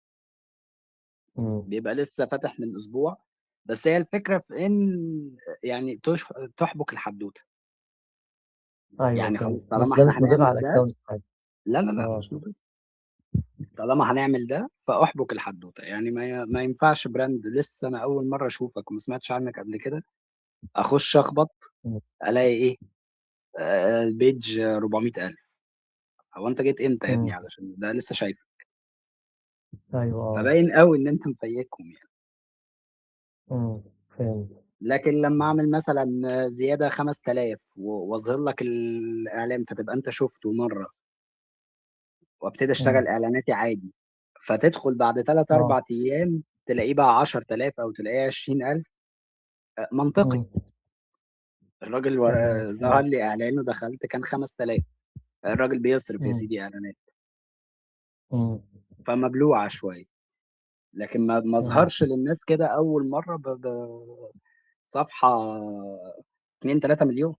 مم. بيبقى لسه فاتح من اسبوع. بس هي الفكره في ان يعني تحبك الحدوته. ايوه يعني فهمت، خلاص بس طالما ده مش احنا مضر هنعمل على ده. الاكونت حاجه. لا لا لا اه. مش مضر. طالما هنعمل ده فاحبك الحدوته. يعني ما ينفعش براند لسه انا اول مره اشوفك وما سمعتش عنك قبل كده، اخش اخبط مم. الاقي ايه، البيج 400,000. هو انت جيت امتى يا ابني؟ مم. علشان ده لسه شايفه. ايوه. اه. فباين قوي ان انت مفيكهم يعني. فهمت. لكن لما اعمل مثلا زياده 5000 واظهر لك الاعلان فتبقى انت شفته مره، وابتدي اشتغل مم. اعلاناتي عادي، فتدخل بعد 3 اه. 4 ايام تلاقيه بقى 10,000 او تلاقيه 20,000. منطقي. مم. الراجل تمام ظهر فهمت. لي اعلان ودخلت كان 5000. الراجل بيصرف يا مم. سيدي اعلانات، مم. فمبلوعه شويه. لكن ما مم. ظهرش للناس كده اول مره صفحه 2 3 مليون.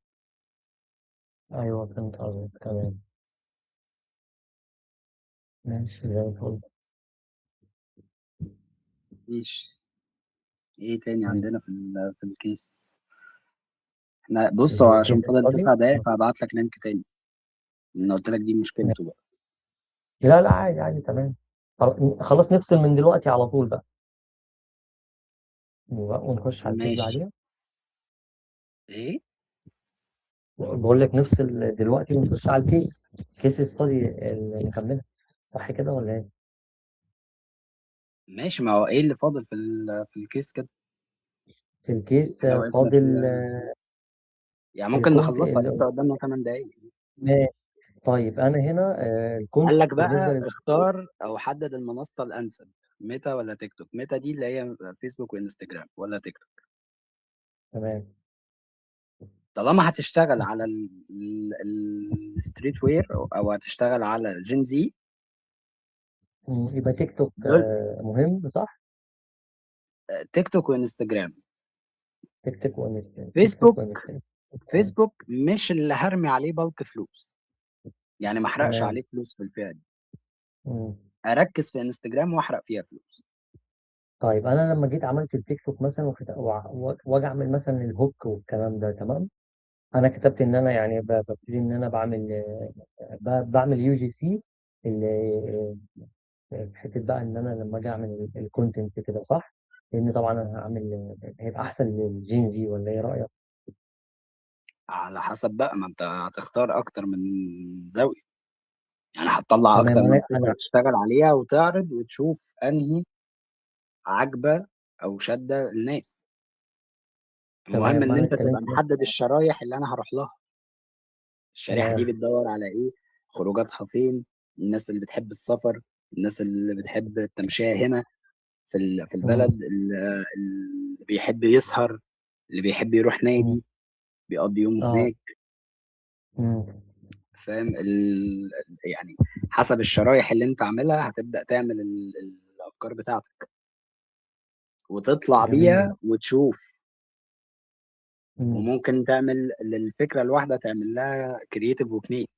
ايوه فهمت قصدك، تمام. ماشي زي الفل. مفيش. ايه تاني مم. عندنا في الكيس؟ احنا بص، هو عشان الكيس فاضل ستادي. 9 دقايق فهبعت لك لينك تاني. انا قلت لك دي مشكلته بقى. لا لا، عادي عادي تمام. خلاص نفصل من دلوقتي على طول بقى، ونخش على الكيس ماشي. بعديها. ايه؟ بقول لك نفصل دلوقتي ونخش على الكيس، كيس ستادي اللي نكملها، صح كده ولا ايه؟ ماشي، ما هو ايه اللي فاضل في الكيس كده؟ في الكيس انا واقف لك فاضل يعني ممكن الكونت نخلصها، اللي. لسه قدامنا 8 دقايق. ماشي. طيب انا هنا الكونت قال لك بالنسبه بقى للستوري. اختار او حدد المنصه الانسب، ميتا ولا تيك توك؟ ميتا دي اللي هي فيسبوك وانستجرام، ولا تيك توك؟ تمام. طالما هتشتغل على الستريت وير او هتشتغل على جين زي، يبقى تيك توك دول مهم صح؟ تيك توك وانستجرام. تيك توك وانستغرام، تيك توك فيسبوك، وانستغرام. تمام. فيسبوك مش اللي هرمي عليه بلك فلوس، يعني ما احرقش تمام. عليه فلوس في الفئة دي. مم. اركز في انستجرام واحرق فيها فلوس. طيب انا لما جيت عملت التيك توك مثلا واجي اعمل مثلا الهوك والكلام ده تمام. انا كتبت ان انا يعني ببتدي ان انا بعمل بعمل يو جي سي في حته بقى ان انا لما اجي اعمل الكونتنت كده صح؟ لان طبعا انا هعمل هيبقى احسن للجين زي، ولا ايه رايك؟ على حسب بقى، ما انت هتختار اكتر من زاوية. يعني هتطلع تمام. اكتر من انا فكرة انا تشتغل عليها وتعرض وتشوف انهي عاجبة او شادة الناس. المهم تمام. ان انا انت تبقى اتكلمت محدد الشرايح اللي انا هروح لها. الشريحة دي تمام. بتدور على ايه؟ خروجاتها فين؟ الناس اللي بتحب السفر، الناس اللي بتحب التمشية هنا في مم. البلد، اللي بيحب يسهر، اللي بيحب يروح مم. نادي بيقضي يومه اه. هناك. مم. فاهم يعني حسب الشرايح اللي انت عاملها هتبدأ تعمل الافكار بتاعتك وتطلع جميل. بيها وتشوف. مم. وممكن تعمل للفكرة الواحدة تعمل لها كرييتيف وكنيك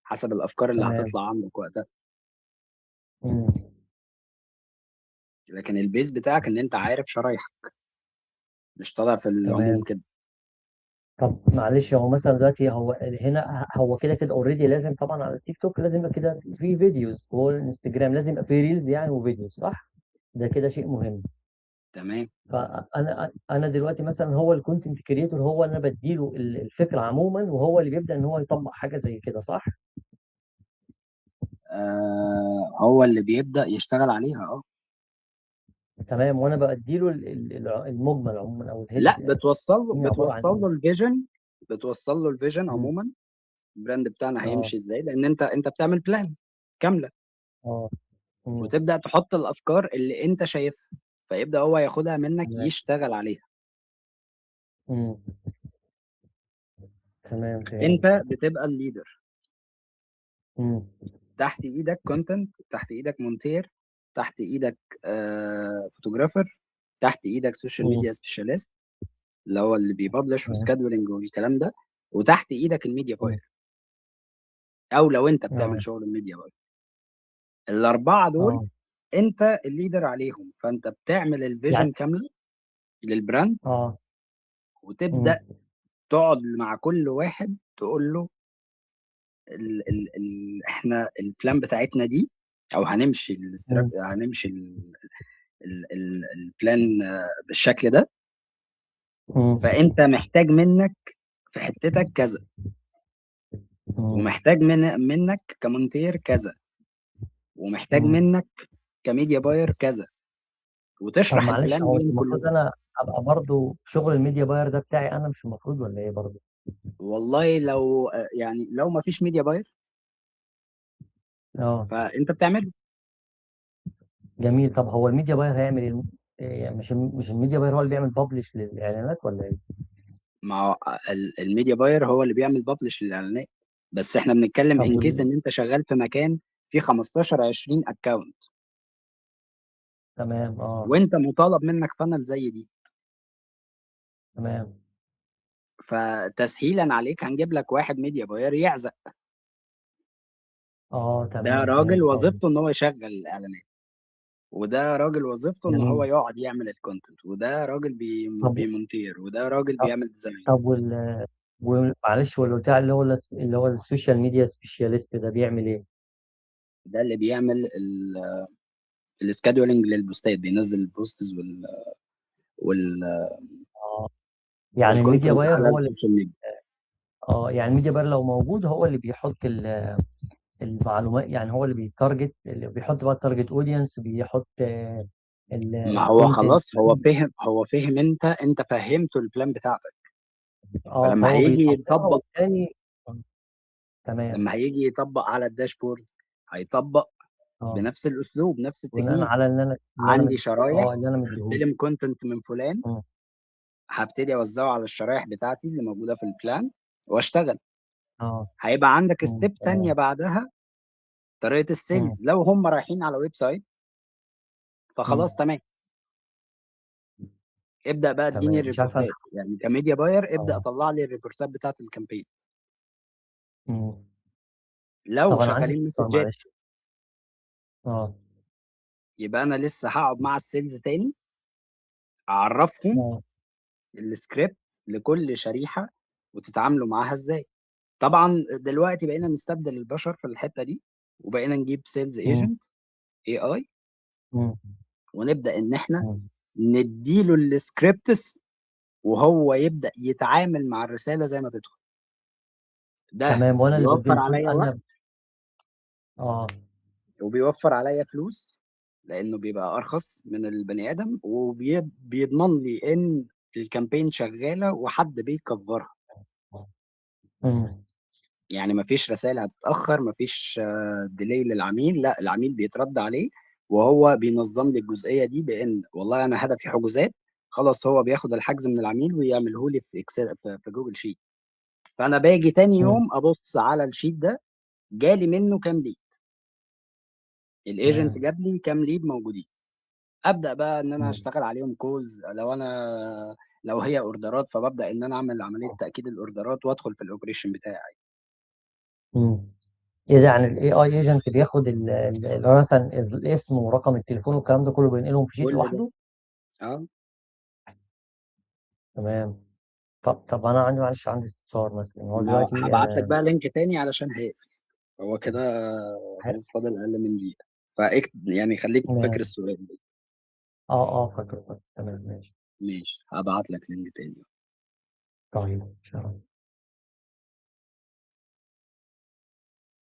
حسب الافكار اللي تمام. هتطلع عندك وقتها. مم. لكن البيز بتاعك ان انت عارف شرايحك، مش طالع في العموم تمام. كده. طب معلش، هو مثلا دلوقتي هو هنا هو كده كده اوريدي لازم طبعا على التيك توك لازم يبقى كده في فيديوز، والانستجرام لازم يبقى في ريلز يعني وفيديوز، صح؟ ده كده شيء مهم. تمام. فانا دلوقتي مثلا هو الكونتنت كريتور، هو انا بديله الفكره عموما، وهو اللي بيبدا ان هو يطبق حاجه زي كده، صح؟ هو اللي بيبدأ يشتغل عليها اه. تمام. وانا بديله المجمل عموما او لا، الهيد عباره عن بتوصل ايه. له الفيجن. بتوصل له الفيجن مم. عموما، البراند بتاعنا اه. هيمشي ازاي، لان انت بتعمل بلان كامله. اه. مم. وتبدا تحط الافكار اللي انت شايفها، فيبدا هو ياخدها منك تمام. يشتغل عليها. مم. تمام، فهمت. انت بتبقى الليدر. مم. تحت ايدك كونتنت، تحت ايدك مونتير، تحت ايدك فوتوغرافر، تحت ايدك سوشيال مم. ميديا سبيشاليست اللي هو اللي بيببلش تمام. وسكادولينج والكلام ده، وتحت ايدك الميديا مم. باير، او لو انت اه. بتعمل شغل الميديا باير. الاربعه دول اه. انت الليدر عليهم، فانت بتعمل يعني. الفيجن كامله للبراند. اه. مم. وتبدا تقعد مع كل واحد تقول له احنا البلان بتاعتنا دي، او هنمشي مم. هنمشي البلان بالشكل ده. مم. فانت محتاج منك في حتتك كذا، مم. ومحتاج منك كمونتير كذا، ومحتاج مم. منك كميديا باير كذا، طب وتشرح معلش، البلان هو مش ليهم المفروض كلهم. انا ابقى برضو شغل الميديا باير ده بتاعي انا، مش المفروض ولا ايه برضو؟ والله لو يعني لو ما فيش ميديا باير اه. فانت بتعمله. جميل. طب هو الميديا باير هيعمل ايه؟ يعني مش الميديا باير هو اللي بيعمل ببلش للاعلانات ولا ايه؟ مع الميديا باير هو اللي بيعمل ببلش للاعلانات. بس احنا بنتكلم طب ان كيس ان انت شغال في مكان فيه 15 20 اكونت، تمام. اه. وانت مطالب منك فانل زي دي. تمام. فتسهيلا عليك هنجيب لك واحد ميديا باير يعزق. اه. ده تمام، راجل فهمت قصدي. وظيفته ان هو يشغل الاعلانات، وده راجل وظيفته ان هو جميل. يقعد يعمل الكونتنت، وده راجل طب بيمونتير، وده راجل طب بيعمل ديزاين. طب ومعلش، والبتاع اللي هو السوشيال ميديا سبيشاليست ده بيعمل ايه؟ ده اللي بيعمل السكادولينج للبوستات، بينزل البوستز وال اه. يعني الميديا والكونتنت باير على هو اللي السوشيال ميديا. يعني الميديا باير لو موجود هو اللي بيحط المعلومات، يعني هو اللي بيتارجت، اللي بيحط بقى التارجت اودينس، بيحط ما هو الكونتنت. خلاص هو فهم انت فهمته البلان بتاعتك. اه، فلما فهو هيجي بيطبقها يطبق والتاني. تمام. لما هيجي يطبق على الداشبورد هيطبق اه. بنفس الاسلوب، نفس بناء التكنيك. على اللي انا عندي شرايح اللي انا مديهوله. هستلم كونتنت من فلان، مم. هبتدي اوزعه على الشرايح بتاعتي اللي موجوده في البلان واشتغل. اه. هيبقى عندك مم. ستيب تانية تمام. بعدها، طريقه مم. السيلز. لو هم رايحين على ويب سايت مم. فخلاص تمام. ابدا بقى اديني تمام، مش عارف انا. الريبورتات، يعني كميديا باير ابدا اه. طلع لي الريبورتات بتاعت الكامبين. مم. لو طب انا عندي شغالين استفسار مسجات معلش. اه. يبقى انا لسه هقعد مع السيلز تاني اعرفهم اه. السكريبت لكل شريحه وتتعاملوا معاها ازاي. طبعا دلوقتي بقينا نستبدل البشر في الحته دي، وبقينا نجيب سيلز مم. ايجنت اي اي، مم. ونبدا ان احنا مم. نديله السكريبتس وهو يبدا يتعامل مع الرساله زي ما تدخل. ده تمام، وانا اللي بيوفر بديله عليا انا. وقت اه. وبيوفر عليا فلوس، لانه بيبقى ارخص من البني ادم، وبيضمن لي ان الكامبين شغاله وحد بيكفرها. مم. يعني مفيش رسائل هتتأخر، مفيش ديلي للعميل، لا العميل بيترد عليه، وهو بينظم لي الجزئية دي بإن والله أنا هدفي حجوزات، خلاص هو بياخد الحجز من العميل ويعمله لي في اكسل، في جوجل شيت. فأنا باجي تاني مم. يوم أبص على الشيت ده، جالي منه كام ليد، الايجنت تمام. جاب لي كام ليد موجودين. ابدا بقى ان انا مم. اشتغل عليهم كولز، لو هي اوردرات فببدا ان انا اعمل عمليه تاكيد الاوردرات وادخل في الاوبريشن بتاعي. مم. إذا يعني ال AI ايجنت بياخد اللي هو مثلا الاسم ورقم التليفون والكلام ده كله بينقلهم في شيت كل ده لوحده؟ اه. تمام. طب انا عندي، معلش عندي استفسار. مثلا هو ما دلوقتي هبعت لك بقى لينك تاني علشان هيقفل، هو كده خلاص فاضل اقل من دقيقه، يعني خليك فاكر ماشي. السؤال ده. فاكر. تمام ماشي. ماشي، هبعت لك لينك تاني. طيب شكرا.